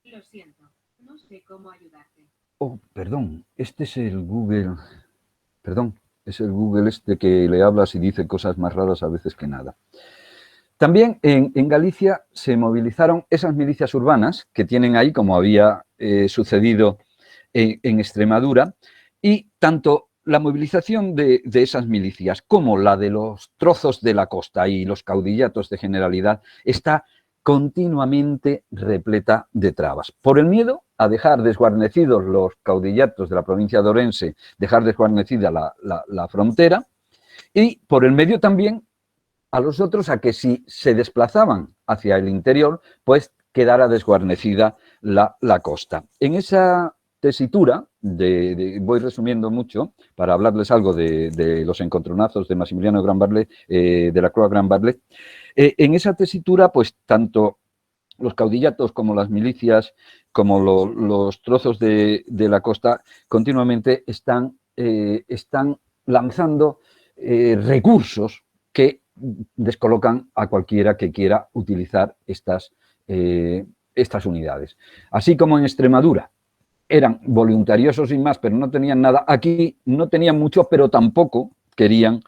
Lo siento, no sé cómo ayudarte. Oh, perdón, este es el Google. Perdón, es el Google este que le hablas y dice cosas más raras a veces que nada. También en Galicia se movilizaron esas milicias urbanas que tienen ahí, como había sucedido en Extremadura, y tanto la movilización de esas milicias como la de los trozos de la costa y los caudillatos de Generalidad está continuamente repleta de trabas. Por el miedo a dejar desguarnecidos los caudillatos de la provincia de Orense, dejar desguarnecida la frontera, y por el medio también a los otros a que si se desplazaban hacia el interior, pues quedara desguarnecida la costa. En esa tesitura, voy resumiendo mucho para hablarles algo de los encontronazos de Maximiliano Gran Barlet, de la Croix Gran Barlet. En esa tesitura, pues tanto los caudillatos como las milicias, como los trozos de la costa, continuamente están lanzando recursos que descolocan a cualquiera que quiera utilizar estas unidades. Así como en Extremadura eran voluntariosos sin más, pero no tenían nada. Aquí no tenían mucho, pero tampoco querían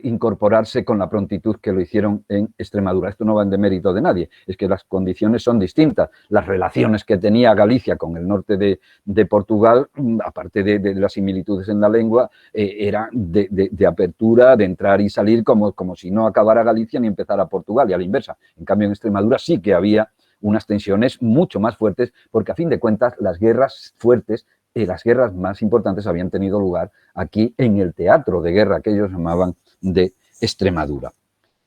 incorporarse con la prontitud que lo hicieron en Extremadura. Esto no va en demérito de nadie, es que las condiciones son distintas. Las relaciones que tenía Galicia con el norte de Portugal, aparte de las similitudes en la lengua, eran de apertura, de entrar y salir, como si no acabara Galicia ni empezara Portugal, y a la inversa. En cambio, en Extremadura sí que había unas tensiones mucho más fuertes, porque a fin de cuentas las guerras fuertes, las guerras más importantes habían tenido lugar aquí en el teatro de guerra que ellos llamaban de Extremadura.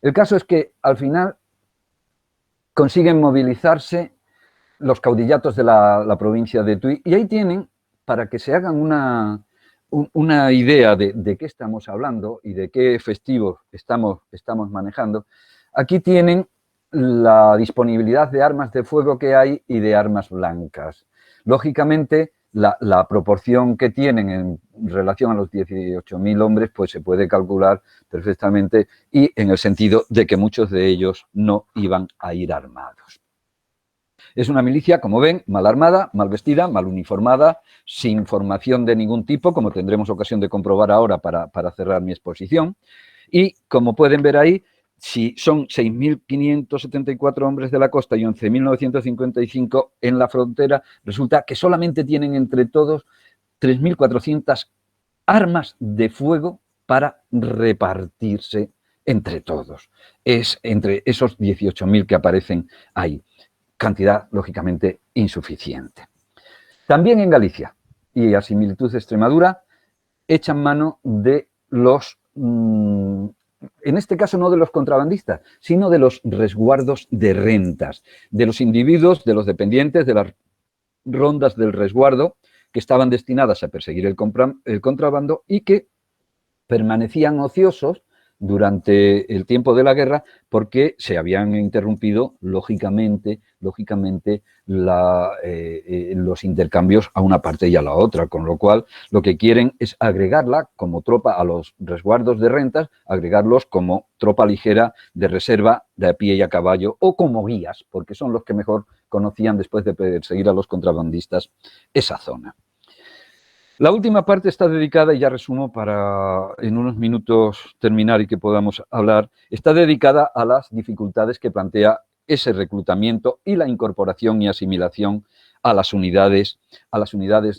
El caso es que al final consiguen movilizarse los caudillatos de la provincia de Tui y ahí tienen, para que se hagan una idea de qué estamos hablando y de qué festivos estamos manejando, aquí tienen la disponibilidad de armas de fuego que hay y de armas blancas. Lógicamente, la proporción que tienen en relación a los 18.000 hombres, pues se puede calcular perfectamente, y en el sentido de que muchos de ellos no iban a ir armados. Es una milicia, como ven, mal armada, mal vestida, mal uniformada, sin formación de ningún tipo, como tendremos ocasión de comprobar ahora para cerrar mi exposición. Y, como pueden ver ahí, si son 6.574 hombres de la costa y 11.955 en la frontera, resulta que solamente tienen entre todos 3.400 armas de fuego para repartirse entre todos. Es entre esos 18.000 que aparecen ahí. Cantidad, lógicamente, insuficiente. También en Galicia, y a similitud de Extremadura, echan mano de los... en este caso no de los contrabandistas, sino de los resguardos de rentas, de los individuos, de los dependientes, de las rondas del resguardo, que estaban destinadas a perseguir el contrabando y que permanecían ociosos durante el tiempo de la guerra porque se habían interrumpido, lógicamente los intercambios a una parte y a la otra, con lo cual lo que quieren es agregarla como tropa a los resguardos de rentas, agregarlos como tropa ligera de reserva de a pie y a caballo o como guías, porque son los que mejor conocían después de perseguir a los contrabandistas esa zona. La última parte está dedicada, y ya resumo para en unos minutos terminar y que podamos hablar, está dedicada a las dificultades que plantea ese reclutamiento y la incorporación y asimilación a las unidades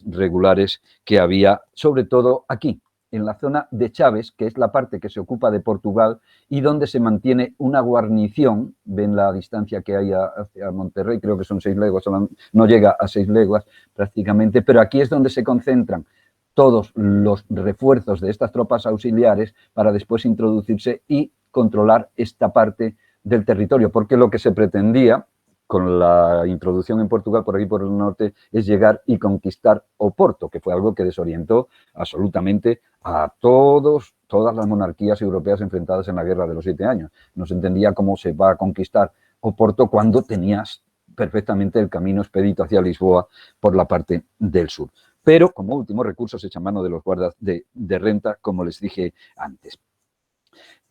regulares que había, sobre todo aquí, en la zona de Chaves, que es la parte que se ocupa de Portugal y donde se mantiene una guarnición, ven la distancia que hay hacia Monterrey, creo que son 6 leguas, no llega a 6 leguas prácticamente, pero aquí es donde se concentran todos los refuerzos de estas tropas auxiliares para después introducirse y controlar esta parte del territorio, porque lo que se pretendía con la introducción en Portugal, por aquí por el norte, es llegar y conquistar Oporto, que fue algo que desorientó absolutamente a todas las monarquías europeas enfrentadas en la Guerra de los 7 años. No se entendía cómo se va a conquistar Oporto cuando tenías perfectamente el camino expedito hacia Lisboa por la parte del sur. Pero, como último recurso, se echa mano de los guardas de renta, como les dije antes.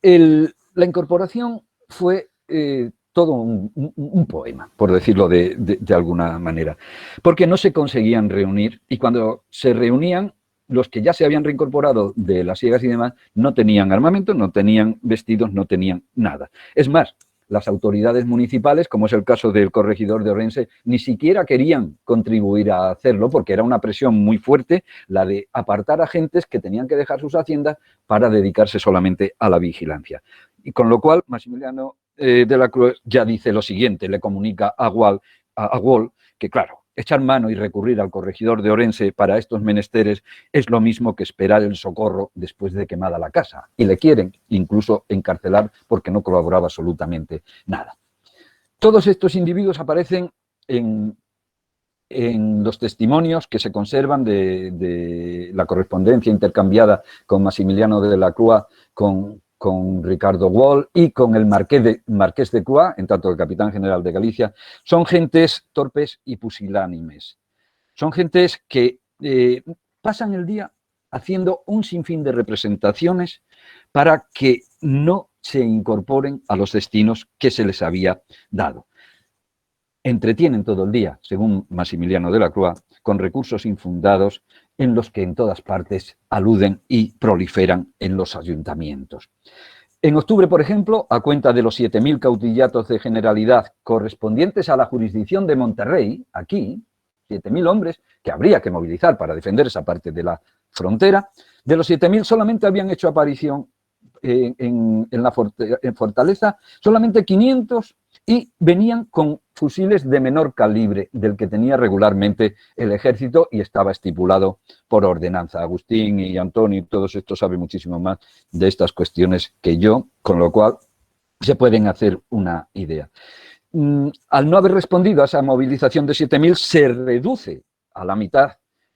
La incorporación fue todo un poema, por decirlo de alguna manera, porque no se conseguían reunir y cuando se reunían, los que ya se habían reincorporado de las siegas y demás no tenían armamento, no tenían vestidos, no tenían nada. Es más, las autoridades municipales, como es el caso del corregidor de Orense, ni siquiera querían contribuir a hacerlo porque era una presión muy fuerte la de apartar a gentes que tenían que dejar sus haciendas para dedicarse solamente a la vigilancia. Y con lo cual, Maximiliano de la Cruz ya dice lo siguiente, le comunica a Wall que, claro, echar mano y recurrir al corregidor de Orense para estos menesteres es lo mismo que esperar el socorro después de quemada la casa. Y le quieren incluso encarcelar porque no colaboraba absolutamente nada. Todos estos individuos aparecen en los testimonios que se conservan de la correspondencia intercambiada con Maximiliano de la Cruz, con Ricardo Wall y con el Marqués de Cruz, en tanto el capitán general de Galicia, son gentes torpes y pusilánimes. Son gentes que pasan el día haciendo un sinfín de representaciones para que no se incorporen a los destinos que se les había dado. Entretienen todo el día, según Maximiliano de la Cruz, con recursos infundados en los que en todas partes aluden y proliferan en los ayuntamientos. En octubre, por ejemplo, a cuenta de los 7.000 cautillatos de generalidad correspondientes a la jurisdicción de Monterrey, aquí, 7.000 hombres que habría que movilizar para defender esa parte de la frontera, de los 7.000 solamente habían hecho aparición en la fortaleza, solamente 500 y venían con fusiles de menor calibre del que tenía regularmente el ejército y estaba estipulado por ordenanza. Agustín y Antonio y todos estos saben muchísimo más de estas cuestiones que yo, con lo cual se pueden hacer una idea. Al no haber respondido a esa movilización de 7.000, se reduce a la mitad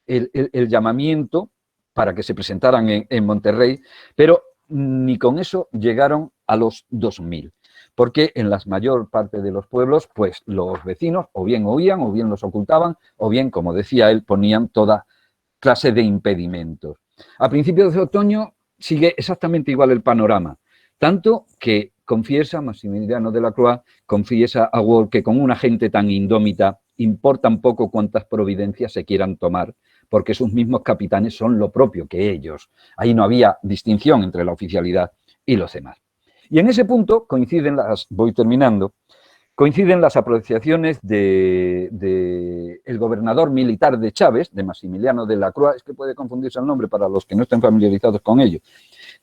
el llamamiento para que se presentaran en Monterrey, pero ni con eso llegaron a los 2.000. Porque en la mayor parte de los pueblos, pues los vecinos o bien oían, o bien los ocultaban, o bien, como decía él, ponían toda clase de impedimentos. A principios de otoño sigue exactamente igual el panorama, tanto que confiesa, Maximiliano de la Cruz, confiesa a Wall que con una gente tan indómita importan poco cuántas providencias se quieran tomar, porque sus mismos capitanes son lo propio que ellos. Ahí no había distinción entre la oficialidad y los demás. Y en ese punto coinciden las apreciaciones del gobernador militar de Chaves, de Maximiliano de la Cruz, es que puede confundirse el nombre para los que no estén familiarizados con ello,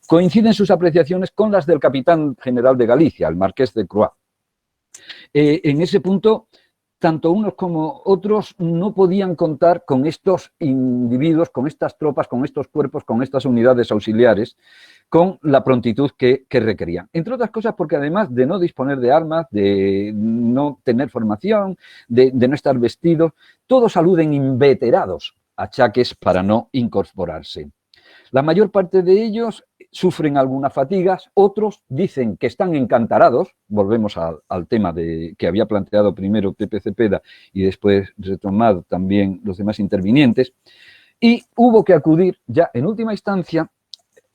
coinciden sus apreciaciones con las del capitán general de Galicia, el Marqués de Cruz. En ese punto, tanto unos como otros no podían contar con estos individuos, con estas tropas, con estos cuerpos, con estas unidades auxiliares, con la prontitud que requerían. Entre otras cosas porque además de no disponer de armas, de no tener formación, de no estar vestidos, todos aluden inveterados achaques para no incorporarse. La mayor parte de ellos sufren algunas fatigas, otros dicen que están encantarados, volvemos al tema que había planteado primero Pepe Cepeda y después retomado también los demás intervinientes, y hubo que acudir ya en última instancia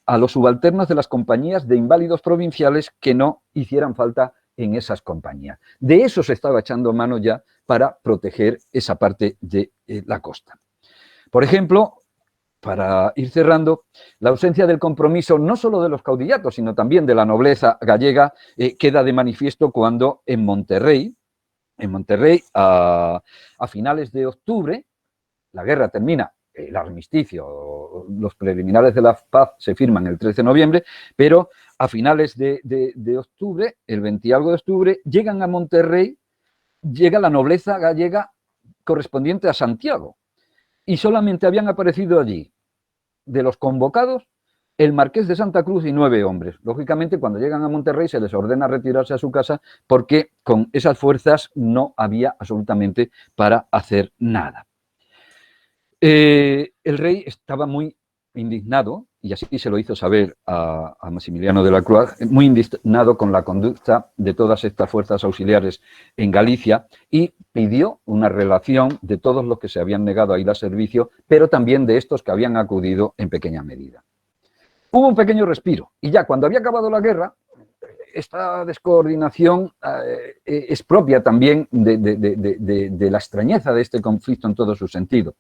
a los subalternos de las compañías de inválidos provinciales que no hicieran falta en esas compañías. De eso se estaba echando mano ya para proteger esa parte de la costa. Por ejemplo, para ir cerrando, la ausencia del compromiso no solo de los caudillatos, sino también de la nobleza gallega, queda de manifiesto cuando en Monterrey, a finales de octubre, la guerra termina, el armisticio, los preliminares de la paz se firman el 13 de noviembre, pero a finales de octubre, el 20 y algo de octubre, llegan a Monterrey, llega la nobleza gallega correspondiente a Santiago, y solamente habían aparecido allí, de los convocados, el marqués de Santa Cruz y 9 hombres. Lógicamente, cuando llegan a Monterrey se les ordena retirarse a su casa porque con esas fuerzas no había absolutamente para hacer nada. El rey estaba muy indignado, y así se lo hizo saber a Maximiliano de la Croix, muy indignado con la conducta de todas estas fuerzas auxiliares en Galicia, y pidió una relación de todos los que se habían negado a ir a servicio, pero también de estos que habían acudido en pequeña medida. Hubo un pequeño respiro, y ya cuando había acabado la guerra, esta descoordinación es propia también de la extrañeza de este conflicto en todo su sentido.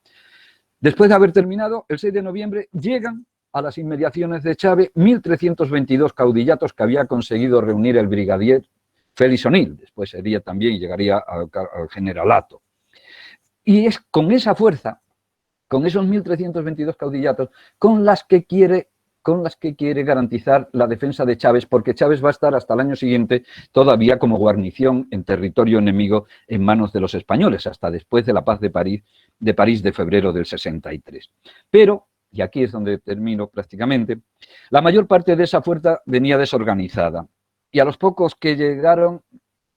Después de haber terminado, el 6 de noviembre llegan a las inmediaciones de Chave 1.322 caudillatos que había conseguido reunir el brigadier Félix O'Neill. Después ese día también llegaría al generalato. Y es con esa fuerza, con esos 1.322 caudillatos, con las que quiere garantizar la defensa de Chávez, porque Chávez va a estar hasta el año siguiente todavía como guarnición en territorio enemigo en manos de los españoles, hasta después de la paz de París de febrero del 63. Pero, y aquí es donde termino prácticamente, la mayor parte de esa fuerza venía desorganizada, y a los pocos que llegaron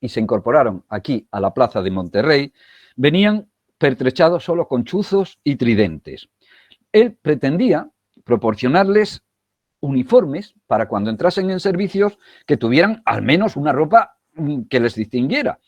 y se incorporaron aquí a la plaza de Monterrey, venían pertrechados solo con chuzos y tridentes. Él pretendía proporcionarles uniformes para cuando entrasen en servicios que tuvieran al menos una ropa que les distinguiera,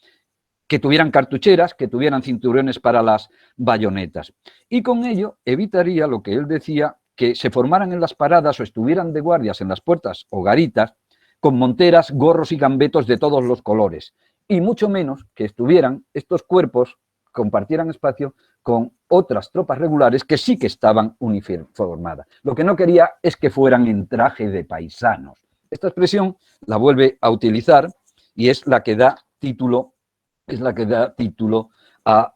que tuvieran cartucheras, que tuvieran cinturones para las bayonetas. Y con ello evitaría lo que él decía, que se formaran en las paradas o estuvieran de guardias en las puertas o garitas con monteras, gorros y gambetos de todos los colores. Y mucho menos que estuvieran estos cuerpos, compartieran espacio con otras tropas regulares que sí que estaban uniformadas. Lo que no quería es que fueran en traje de paisanos. Esta expresión la vuelve a utilizar y es la que da título a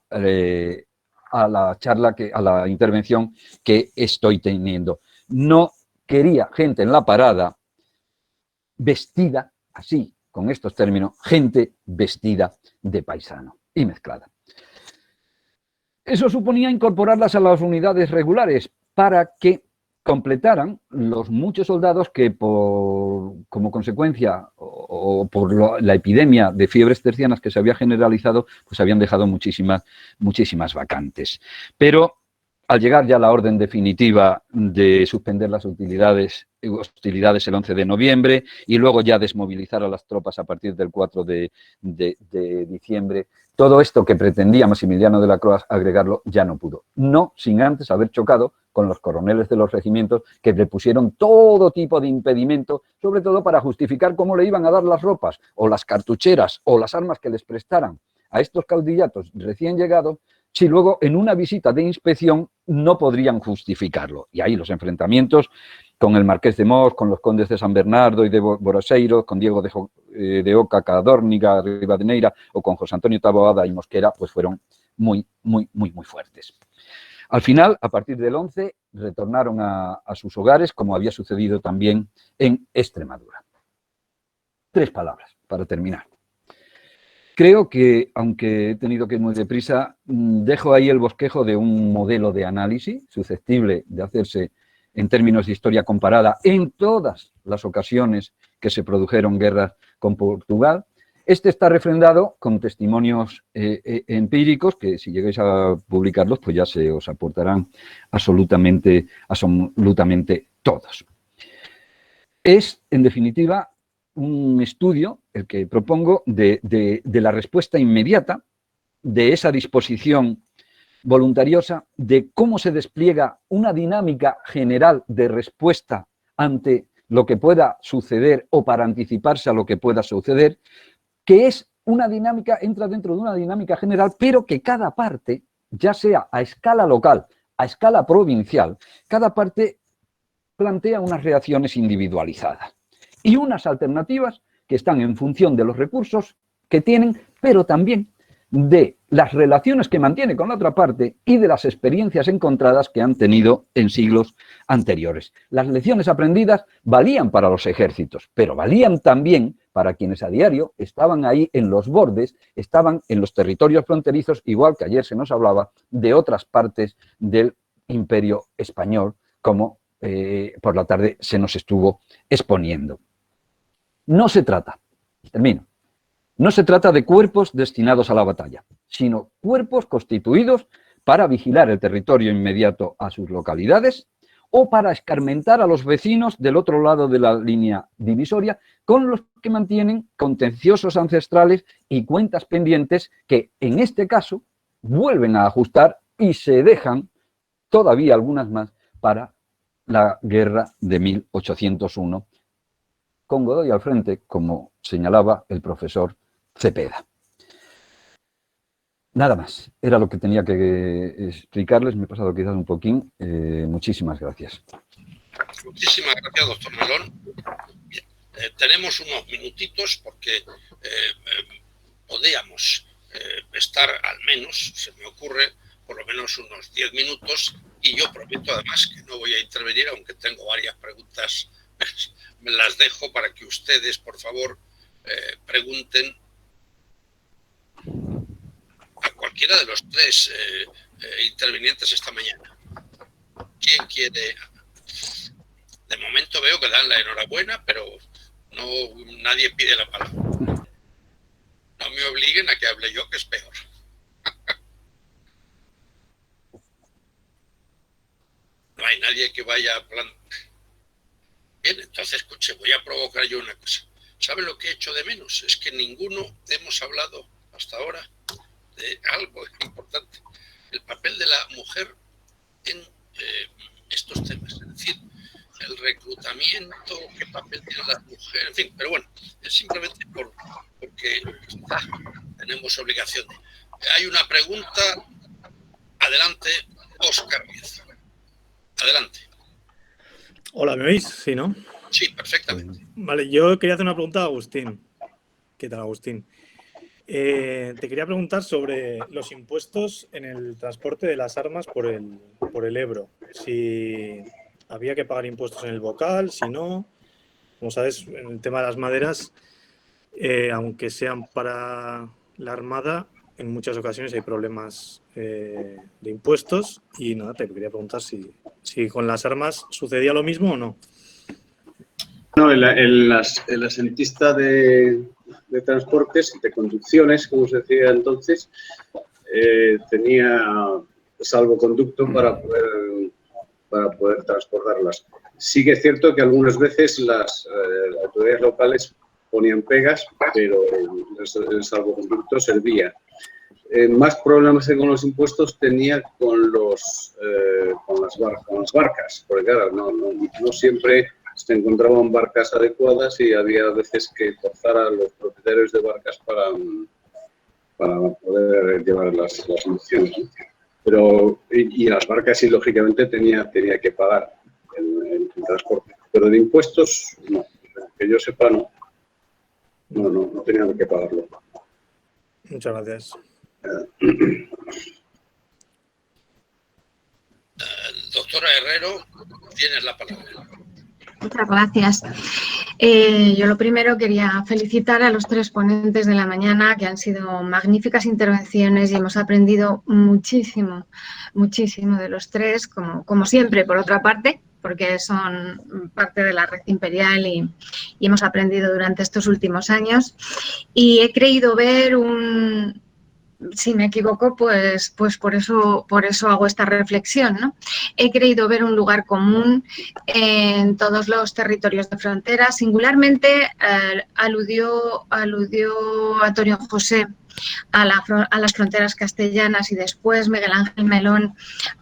la charla, a la intervención que estoy teniendo. No quería gente en la parada vestida así, con estos términos, gente vestida de paisano y mezclada. Eso suponía incorporarlas a las unidades regulares para que completaran los muchos soldados que como consecuencia o por la epidemia de fiebres tercianas que se había generalizado, pues habían dejado muchísimas vacantes. Pero al llegar ya la orden definitiva de suspender las hostilidades el 11 de noviembre y luego ya desmovilizar a las tropas a partir del 4 de diciembre, todo esto que pretendía Maximiliano de la Croix agregarlo ya no pudo. No sin antes haber chocado con los coroneles de los regimientos que le pusieron todo tipo de impedimento, sobre todo para justificar cómo le iban a dar las ropas o las cartucheras o las armas que les prestaran a estos caudillatos recién llegados, si luego en una visita de inspección no podrían justificarlo. Y ahí los enfrentamientos con el Marqués de Mos, con los condes de San Bernardo y de Boroseiro, con Diego de Oca, Cadórniga, Rivadeneira o con José Antonio Taboada y Mosquera, pues fueron muy fuertes. Al final, a partir del 11, retornaron a sus hogares, como había sucedido también en Extremadura. 3 palabras para terminar. Creo que, aunque he tenido que ir muy deprisa, dejo ahí el bosquejo de un modelo de análisis susceptible de hacerse en términos de historia comparada en todas las ocasiones que se produjeron guerras con Portugal Este está refrendado con testimonios empíricos que, si llegáis a publicarlos, pues ya se os aportarán absolutamente todos. Es, en definitiva, un estudio, el que propongo, de la respuesta inmediata, de esa disposición voluntariosa, de cómo se despliega una dinámica general de respuesta ante lo que pueda suceder o para anticiparse a lo que pueda suceder, que es una dinámica, entra dentro de una dinámica general, pero que cada parte, ya sea a escala local, a escala provincial, cada parte plantea unas reacciones individualizadas y unas alternativas que están en función de los recursos que tienen, pero también de las relaciones que mantiene con la otra parte y de las experiencias encontradas que han tenido en siglos anteriores. Las lecciones aprendidas valían para los ejércitos, pero valían también para quienes a diario estaban ahí en los bordes, estaban en los territorios fronterizos, igual que ayer se nos hablaba de otras partes del Imperio Español, como por la tarde se nos estuvo exponiendo. No se trata, termino, no se trata de cuerpos destinados a la batalla, sino cuerpos constituidos para vigilar el territorio inmediato a sus localidades o para escarmentar a los vecinos del otro lado de la línea divisoria, con los que mantienen contenciosos ancestrales y cuentas pendientes que, en este caso, vuelven a ajustar y se dejan todavía algunas más para la guerra de 1801, con Godoy al frente, como señalaba el profesor Cepeda. Nada más, era lo que tenía que explicarles, me he pasado quizás un poquín. Muchísimas gracias. Muchísimas gracias, doctor Melón. Bien, tenemos unos minutitos porque podíamos estar al menos, se me ocurre, por lo menos unos 10 minutos, y yo prometo además que no voy a intervenir, aunque tengo varias preguntas, me las dejo para que ustedes, por favor, pregunten a cualquiera de los tres intervinientes esta mañana. ¿Quién quiere? De momento veo que dan la enhorabuena, pero no, nadie pide la palabra. No me obliguen a que hable yo, que es peor. No hay nadie que vaya a plan. Bien, entonces, escuche, voy a provocar yo una cosa. ¿Saben lo que he hecho de menos? Es que ninguno hemos hablado hasta ahora de algo importante. El papel de la mujer en estos temas. Es decir, el reclutamiento, qué papel tienen las mujeres, en fin, pero bueno, es simplemente porque tenemos obligación. Hay una pregunta. Adelante, Óscar Díaz. Adelante. Hola, ¿me oís? Sí, ¿no? Sí, perfectamente. Vale, yo quería hacer una pregunta a Agustín. ¿Qué tal, Agustín? Te quería preguntar sobre los impuestos en el transporte de las armas por el Ebro. Si había que pagar impuestos en el bocal, si no. Como sabes, en el tema de las maderas, aunque sean para la Armada, en muchas ocasiones hay problemas de impuestos. Y nada, te quería preguntar si con las armas sucedía lo mismo o no. No, el asentista de transportes, de conducciones, como se decía entonces, tenía salvoconducto para poder transportarlas. Sí que es cierto que algunas veces las autoridades locales ponían pegas, pero el salvoconducto servía. Más problemas que con los impuestos tenía con las barcas, porque claro, no siempre se encontraban barcas adecuadas y había veces que forzar a los propietarios de barcas para poder llevar las municiones, ¿no? Pero, y las barcas sí, lógicamente, tenía que pagar el transporte. Pero de impuestos, no. Que yo sepa, no. No tenían que pagarlo. Muchas gracias. Doctora Herrero, tienes la palabra. Muchas gracias. Yo lo primero quería felicitar a los tres ponentes de la mañana, que han sido magníficas intervenciones y hemos aprendido muchísimo de los tres, como siempre, por otra parte. porque son parte de la red imperial y hemos aprendido durante estos últimos años. Y he creído ver si me equivoco, pues por eso hago esta reflexión, ¿no? He creído ver un lugar común en todos los territorios de frontera. Singularmente aludió Antonio José a las fronteras castellanas y después Miguel Ángel Melón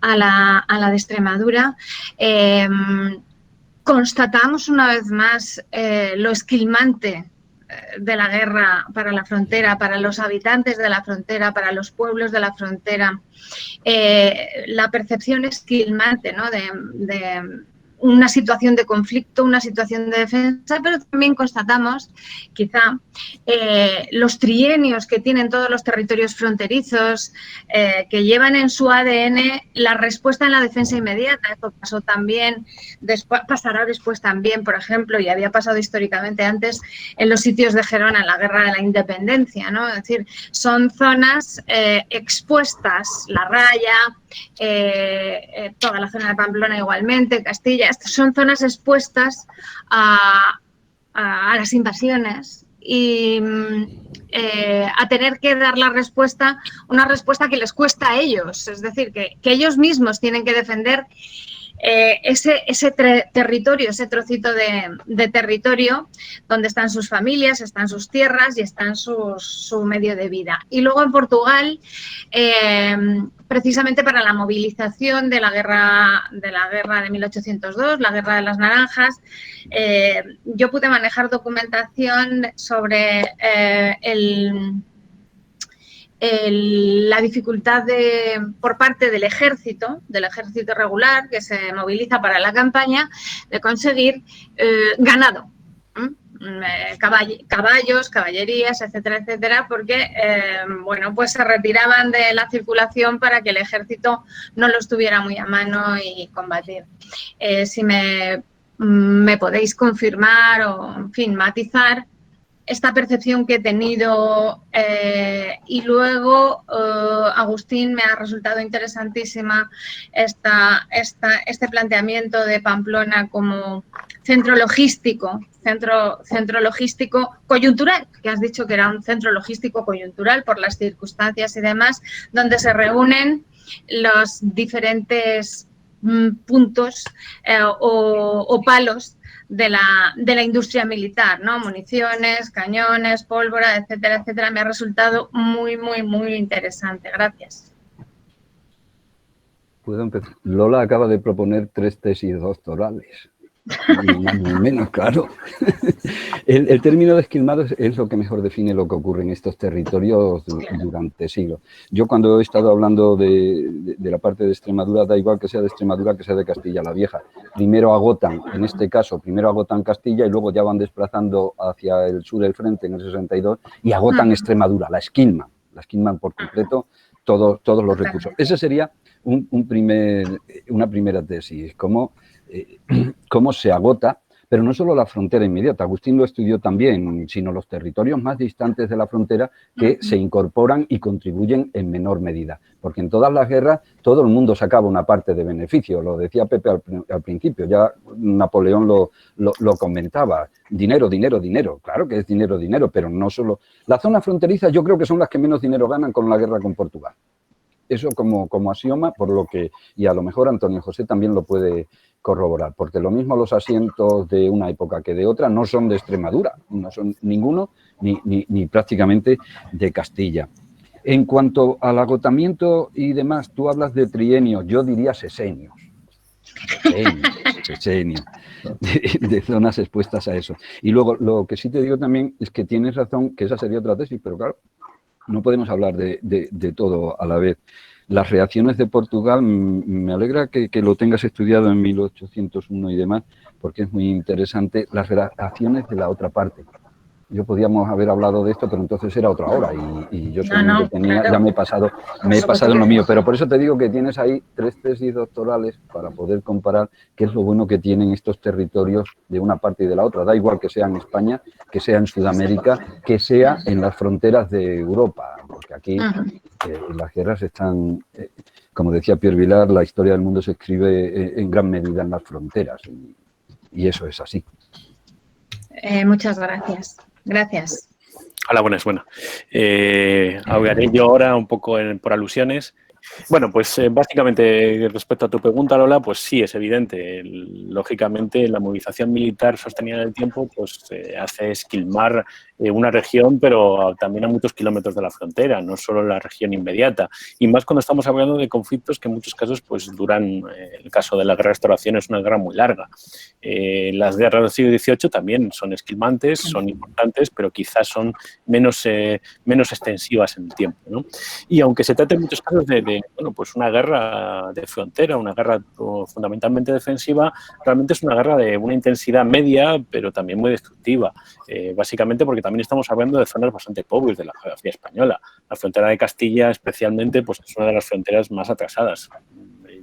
a la de Extremadura. Constatamos una vez más lo esquilmante de la guerra para la frontera, para los habitantes de la frontera, para los pueblos de la frontera, la percepción esquilmante, ¿no? de una situación de conflicto, una situación de defensa, pero también constatamos, quizá, los trienios que tienen todos los territorios fronterizos, que llevan en su ADN la respuesta en la defensa inmediata. Esto pasó también, pasará después también, por ejemplo, y había pasado históricamente antes, en los sitios de Gerona, en la Guerra de la Independencia, ¿no? Es decir, son zonas expuestas, La Raya, toda la zona de Pamplona igualmente, Castilla. Estas son zonas expuestas a las invasiones y a tener que dar una respuesta que les cuesta a ellos. Es decir, que ellos mismos tienen que defender ese territorio, ese trocito de territorio donde están sus familias, están sus tierras y están su medio de vida. Y luego en Portugal, precisamente para la movilización de la guerra de 1802, la Guerra de las Naranjas, yo pude manejar documentación sobre la dificultad por parte del ejército regular que se moviliza para la campaña, de conseguir ganado, caballos, caballerías, etcétera, etcétera, porque pues se retiraban de la circulación para que el ejército no los tuviera muy a mano y combatir. Si me podéis confirmar o, en fin, matizar esta percepción que he tenido, y luego, Agustín, me ha resultado interesantísima este planteamiento de Pamplona como centro logístico coyuntural, que has dicho que era un centro logístico coyuntural por las circunstancias y demás, donde se reúnen los diferentes puntos o palos de la industria militar, ¿no? Municiones, cañones, pólvora, etcétera, etcétera. Me ha resultado muy, muy, muy interesante. Gracias. Puedo empezar. Lola acaba de proponer 3 tesis doctorales. Ni más ni menos, claro. El término de esquilmado es lo que mejor define lo que ocurre en estos territorios durante siglos. Yo cuando he estado hablando de la parte de Extremadura, da igual que sea de Extremadura que sea de Castilla la Vieja. Primero agotan Castilla y luego ya van desplazando hacia el sur del frente en el 62 y agotan Extremadura, la esquilman por completo todos los recursos. Esa sería una primera tesis, cómo se agota, pero no solo la frontera inmediata. Agustín lo estudió también, sino los territorios más distantes de la frontera que se incorporan y contribuyen en menor medida. Porque en todas las guerras todo el mundo sacaba una parte de beneficio. Lo decía Pepe al principio, ya Napoleón lo comentaba. Dinero, dinero, dinero. Claro que es dinero, dinero, pero no solo. Las zonas fronterizas yo creo que son las que menos dinero ganan con la guerra con Portugal. Eso como axioma, por lo que, y a lo mejor Antonio José también lo puede corroborar, porque lo mismo los asientos de una época que de otra no son de Extremadura, no son ninguno ni prácticamente de Castilla. En cuanto al agotamiento y demás, tú hablas de trienios, yo diría sesenios, de zonas expuestas a eso. Y luego, lo que sí te digo también es que tienes razón, que esa sería otra tesis, pero claro, no podemos hablar de todo a la vez. Las reacciones de Portugal, me alegra que lo tengas estudiado en 1801 y demás, porque es muy interesante las reacciones de la otra parte. Yo podíamos haber hablado de esto, pero entonces era otra hora y yo solamente tenía, claro. Ya me he pasado en lo mío. Pero por eso te digo que tienes ahí 3 tesis doctorales para poder comparar qué es lo bueno que tienen estos territorios de una parte y de la otra. Da igual que sea en España, que sea en Sudamérica, que sea en las fronteras de Europa, porque aquí las guerras están... como decía Pierre Vilar, la historia del mundo se escribe en gran medida en las fronteras y eso es así. Muchas gracias. Gracias. Hola, buenas. Bueno, hablaré yo ahora un poco por alusiones. Bueno, pues básicamente respecto a tu pregunta, Lola, pues sí, es evidente. Lógicamente, la movilización militar sostenida en el tiempo pues hace esquilmar una región, pero también a muchos kilómetros de la frontera, no solo la región inmediata. Y más cuando estamos hablando de conflictos que en muchos casos pues duran, el caso de la guerra de restauración es una guerra muy larga. Las guerras del siglo XVIII también son esquilmantes, son importantes, pero quizás son menos extensivas en el tiempo, ¿no? Y aunque se trate en muchos casos de bueno, pues una guerra de frontera, una guerra fundamentalmente defensiva, realmente es una guerra de una intensidad media, pero también muy destructiva. Básicamente porque también estamos hablando de zonas bastante pobres de la geografía española. La frontera de Castilla, especialmente, pues es una de las fronteras más atrasadas.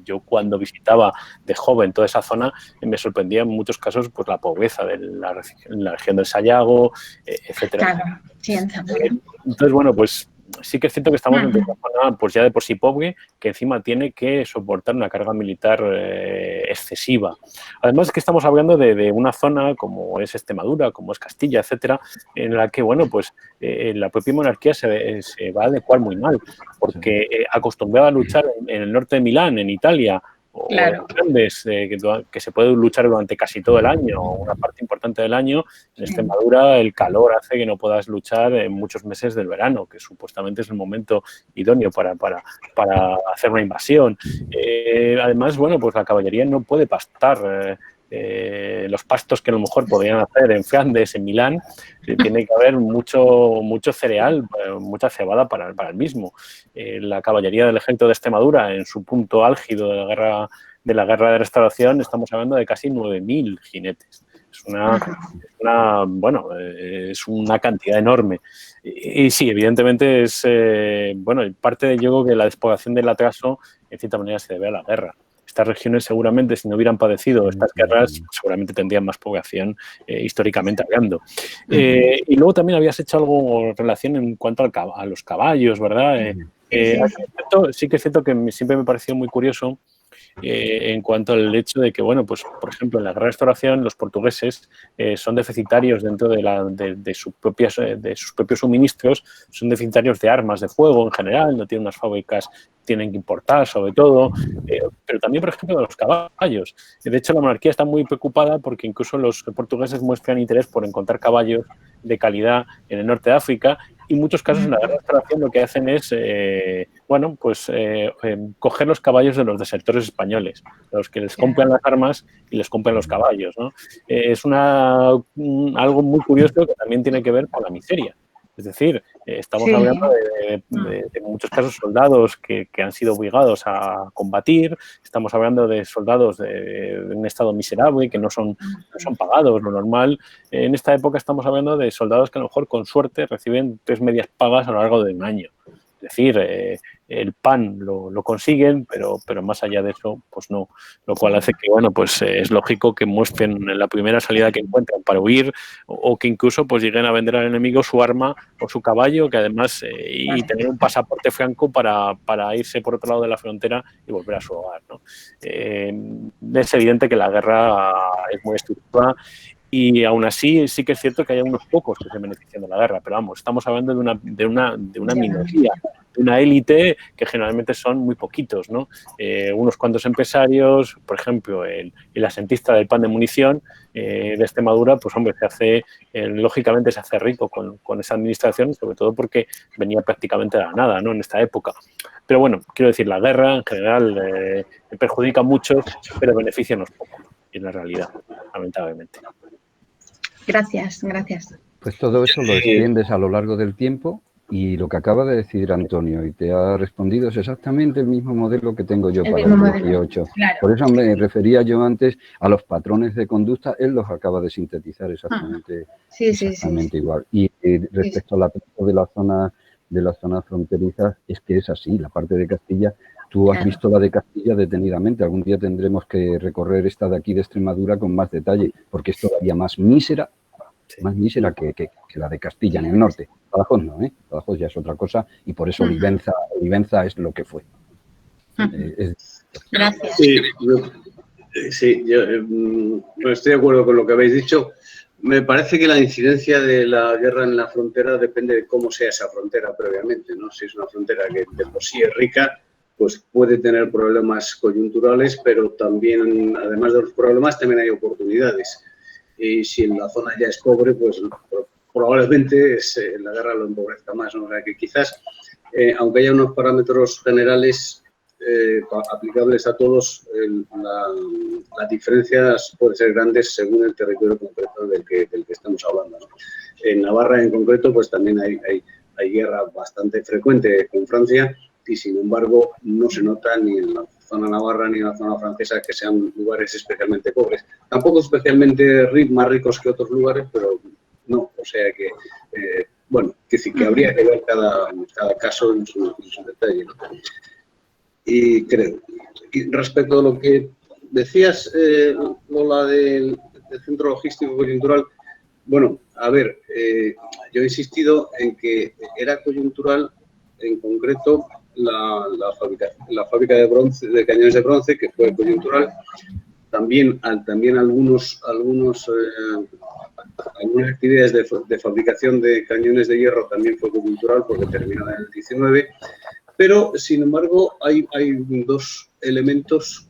Yo cuando visitaba de joven toda esa zona me sorprendía en muchos casos pues la pobreza de la región del Sayago, etcétera. Claro, sí, entonces, bueno, pues sí que es cierto que estamos en una zona pues ya de por sí pobre, que encima tiene que soportar una carga militar excesiva. Además, que estamos hablando de una zona como es Extremadura, como es Castilla, etcétera, en la que, bueno, pues la propia monarquía se va a adecuar muy mal, porque acostumbrada a luchar en el norte de Milán, en Italia, o claro, en Flandes, que se puede luchar durante casi todo el año, o una parte importante del año. En Extremadura el calor hace que no puedas luchar en muchos meses del verano, que supuestamente es el momento idóneo para hacer una invasión. Además, bueno, pues la caballería no puede pastar los pastos que a lo mejor podrían hacer en Flandes, en Milán. Tiene que haber mucho cereal, mucha cebada para el mismo. La caballería del ejército de Extremadura, en su punto álgido de la guerra de restauración, estamos hablando de casi 9.000 jinetes. Es una cantidad enorme. Y sí, evidentemente es, parte de ello que la despoblación del atraso, en cierta manera, se debe a la guerra. Estas regiones seguramente, si no hubieran padecido estas guerras, seguramente tendrían más población históricamente hablando. Y luego también habías hecho algo en relación en cuanto a los caballos, ¿verdad? Sí que es cierto que siempre me pareció muy curioso en cuanto al hecho de que, bueno, pues por ejemplo, en la Guerra de Restauración los portugueses son deficitarios dentro de sus propios suministros, son deficitarios de armas de fuego en general, no tienen unas fábricas, tienen que importar sobre todo, pero también, por ejemplo, de los caballos. De hecho, la monarquía está muy preocupada porque incluso los portugueses muestran interés por encontrar caballos de calidad en el norte de África. Y en muchos casos en la Guerra de Restauración lo que hacen es, coger los caballos de los desertores españoles, los que les compran las armas y les compran los caballos, ¿no? Es algo muy curioso que también tiene que ver con la miseria. Es decir, estamos hablando de en muchos casos soldados que han sido obligados a combatir, estamos hablando de soldados de un estado miserable que no son pagados, lo normal. En esta época estamos hablando de soldados que a lo mejor con suerte reciben 3 medias pagas a lo largo de un año. Es decir, el pan lo consiguen, pero más allá de eso, pues no. Lo cual hace que, bueno, pues es lógico que muestren la primera salida que encuentran para huir o que incluso pues lleguen a vender al enemigo su arma o su caballo, que además, y tener un pasaporte franco para irse por otro lado de la frontera y volver a su hogar, ¿no? Es evidente que la guerra es muy estructurada. Y aún así sí que es cierto que hay unos pocos que se benefician de la guerra, pero vamos, estamos hablando de una minoría, de una élite que generalmente son muy poquitos, ¿no? Unos cuantos empresarios, por ejemplo, el asentista del pan de munición de Extremadura, pues hombre, lógicamente se hace rico con esa administración, sobre todo porque venía prácticamente de la nada, ¿no? En esta época. Pero bueno, quiero decir, la guerra en general perjudica a muchos, pero beneficia a unos pocos, en la realidad, lamentablemente. Gracias. Pues todo eso lo extiendes a lo largo del tiempo y lo que acaba de decir Antonio y te ha respondido es exactamente el mismo modelo que tengo yo para el 18. Claro. Por eso me refería yo antes a los patrones de conducta, él los acaba de sintetizar exactamente, igual. Y respecto al atraso de las zonas fronterizas, es que es así, la parte de Castilla. Tú has visto la de Castilla detenidamente. Algún día tendremos que recorrer esta de aquí de Extremadura con más detalle, porque es todavía más mísera que la de Castilla en el norte. Badajoz no, Badajoz ya es otra cosa y por eso Olivenza es lo que fue. Gracias. Sí, yo estoy de acuerdo con lo que habéis dicho. Me parece que la incidencia de la guerra en la frontera depende de cómo sea esa frontera previamente, ¿no? Si es una frontera que de por sí es rica, pues puede tener problemas coyunturales, pero también, además de los problemas, también hay oportunidades. Y si en la zona ya es pobre, pues probablemente la guerra lo empobrezca más, ¿no? O sea que quizás, aunque haya unos parámetros generales aplicables a todos, las diferencias pueden ser grandes según el territorio concreto del que estamos hablando, ¿no? En Navarra, en concreto, pues también hay guerra bastante frecuente con Francia y, sin embargo, no se nota ni en la zona navarra ni en la zona francesa que sean lugares especialmente pobres. Tampoco especialmente más ricos que otros lugares, pero no. O sea que, bueno, que habría que ver cada caso en su detalle, ¿no? Y creo, y respecto a lo que decías, Lola, del centro logístico coyuntural, bueno, a ver, yo he insistido en que era coyuntural, en concreto, la fábrica de cañones de bronce, que fue coyuntural, también algunas actividades de fabricación de cañones de hierro también fue coyuntural porque terminó en el 19. Pero, sin embargo, hay dos elementos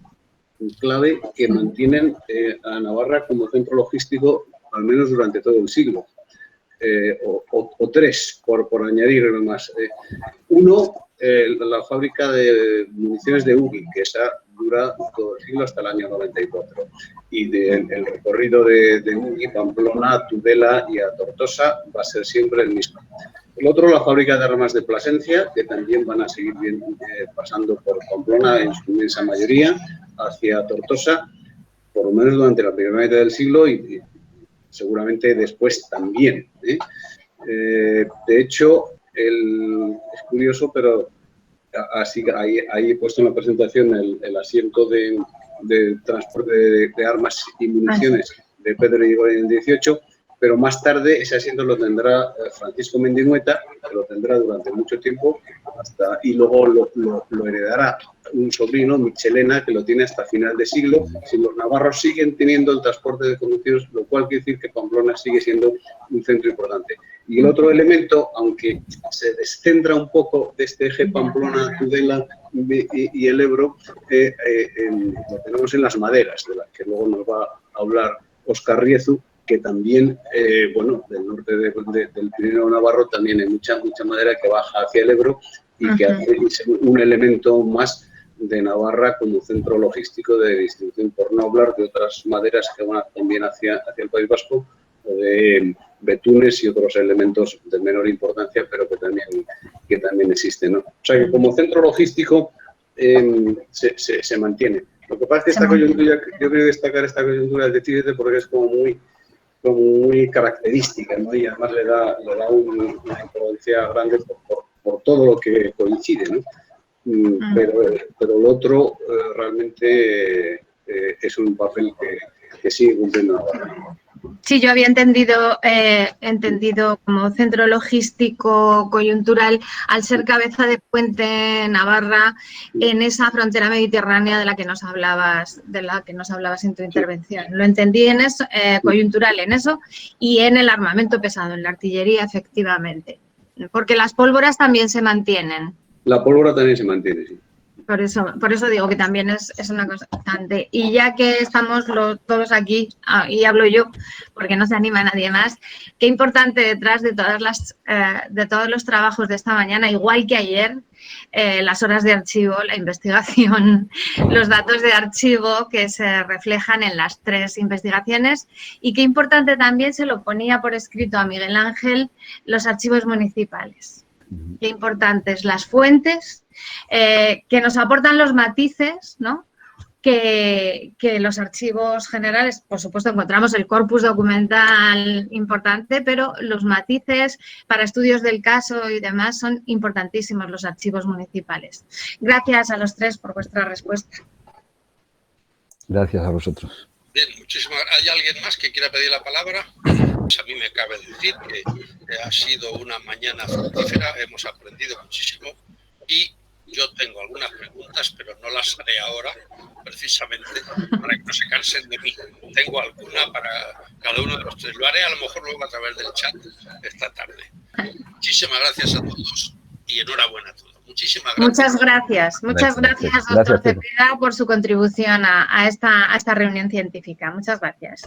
clave que mantienen a Navarra como centro logístico, al menos durante todo el siglo, o tres, por añadir más. Uno, la fábrica de municiones de UGI, que esa dura todo el siglo hasta el año 94. Y el recorrido de UGI, Pamplona, Tudela y a Tortosa va a ser siempre el mismo. El otro, la fábrica de armas de Plasencia, que también van a seguir pasando por Pamplona en su inmensa mayoría, hacia Tortosa, por lo menos durante la primera mitad del siglo y seguramente después también. De hecho, es curioso, pero así ahí he puesto en la presentación el asiento de transporte de armas y municiones de Pedro Irigoyen en 18. Pero más tarde ese asiento lo tendrá Francisco Mendinueta, que lo tendrá durante mucho tiempo, y luego lo heredará un sobrino, Michelena, que lo tiene hasta final de siglo. Si los navarros siguen teniendo el transporte de conducidos, lo cual quiere decir que Pamplona sigue siendo un centro importante. Y el otro elemento, aunque se descentra un poco de este eje Pamplona, Tudela y el Ebro, lo tenemos en las maderas, de las que luego nos va a hablar Óscar Riezu, que también, bueno, del norte del Pirineo Navarro también hay mucha madera que baja hacia el Ebro y que hace un elemento más de Navarra como centro logístico de distribución, por no hablar de otras maderas que van también hacia el País Vasco, o de betunes y otros elementos de menor importancia, pero que también existen, ¿no? O sea que como centro logístico se mantiene. Lo que pasa es que esta coyuntura, yo quiero destacar esta coyuntura de Tíbete porque es como muy característica, ¿no? Y además le da una importancia grande por todo lo que coincide, ¿no? Pero lo otro realmente es un papel que sigue cumpliendo ahora. Sí, yo había entendido como centro logístico coyuntural al ser cabeza de puente Navarra en esa frontera mediterránea de la que nos hablabas en tu intervención. Lo entendí en eso, coyuntural en eso y en el armamento pesado, en la artillería, efectivamente. Porque las pólvoras también se mantienen. La pólvora también se mantiene, sí. Por eso digo que también es una cosa importante. Y ya que estamos todos aquí, y hablo yo, porque no se anima nadie más, qué importante detrás de todos los trabajos de esta mañana, igual que ayer, las horas de archivo, la investigación, los datos de archivo que se reflejan en las 3 investigaciones y qué importante también se lo ponía por escrito a Miguel Ángel los archivos municipales. Qué importantes las fuentes que nos aportan los matices, ¿no? Que los archivos generales, por supuesto, encontramos el corpus documental importante, pero los matices para estudios del caso y demás son importantísimos los archivos municipales. Gracias a los 3 por vuestra respuesta. Gracias a vosotros. Bien, muchísimas gracias. ¿Hay alguien más que quiera pedir la palabra? Pues a mí me cabe decir que ha sido una mañana fructífera, hemos aprendido muchísimo y Yo tengo algunas preguntas, pero no las haré ahora, precisamente para que no se cansen de mí. Tengo alguna para cada uno de los tres. Lo haré a lo mejor luego a través del chat esta tarde. Muchísimas gracias a todos y enhorabuena a todos. Muchísimas gracias. Muchas gracias, doctor Cepeda, por su contribución a esta reunión científica. Muchas gracias.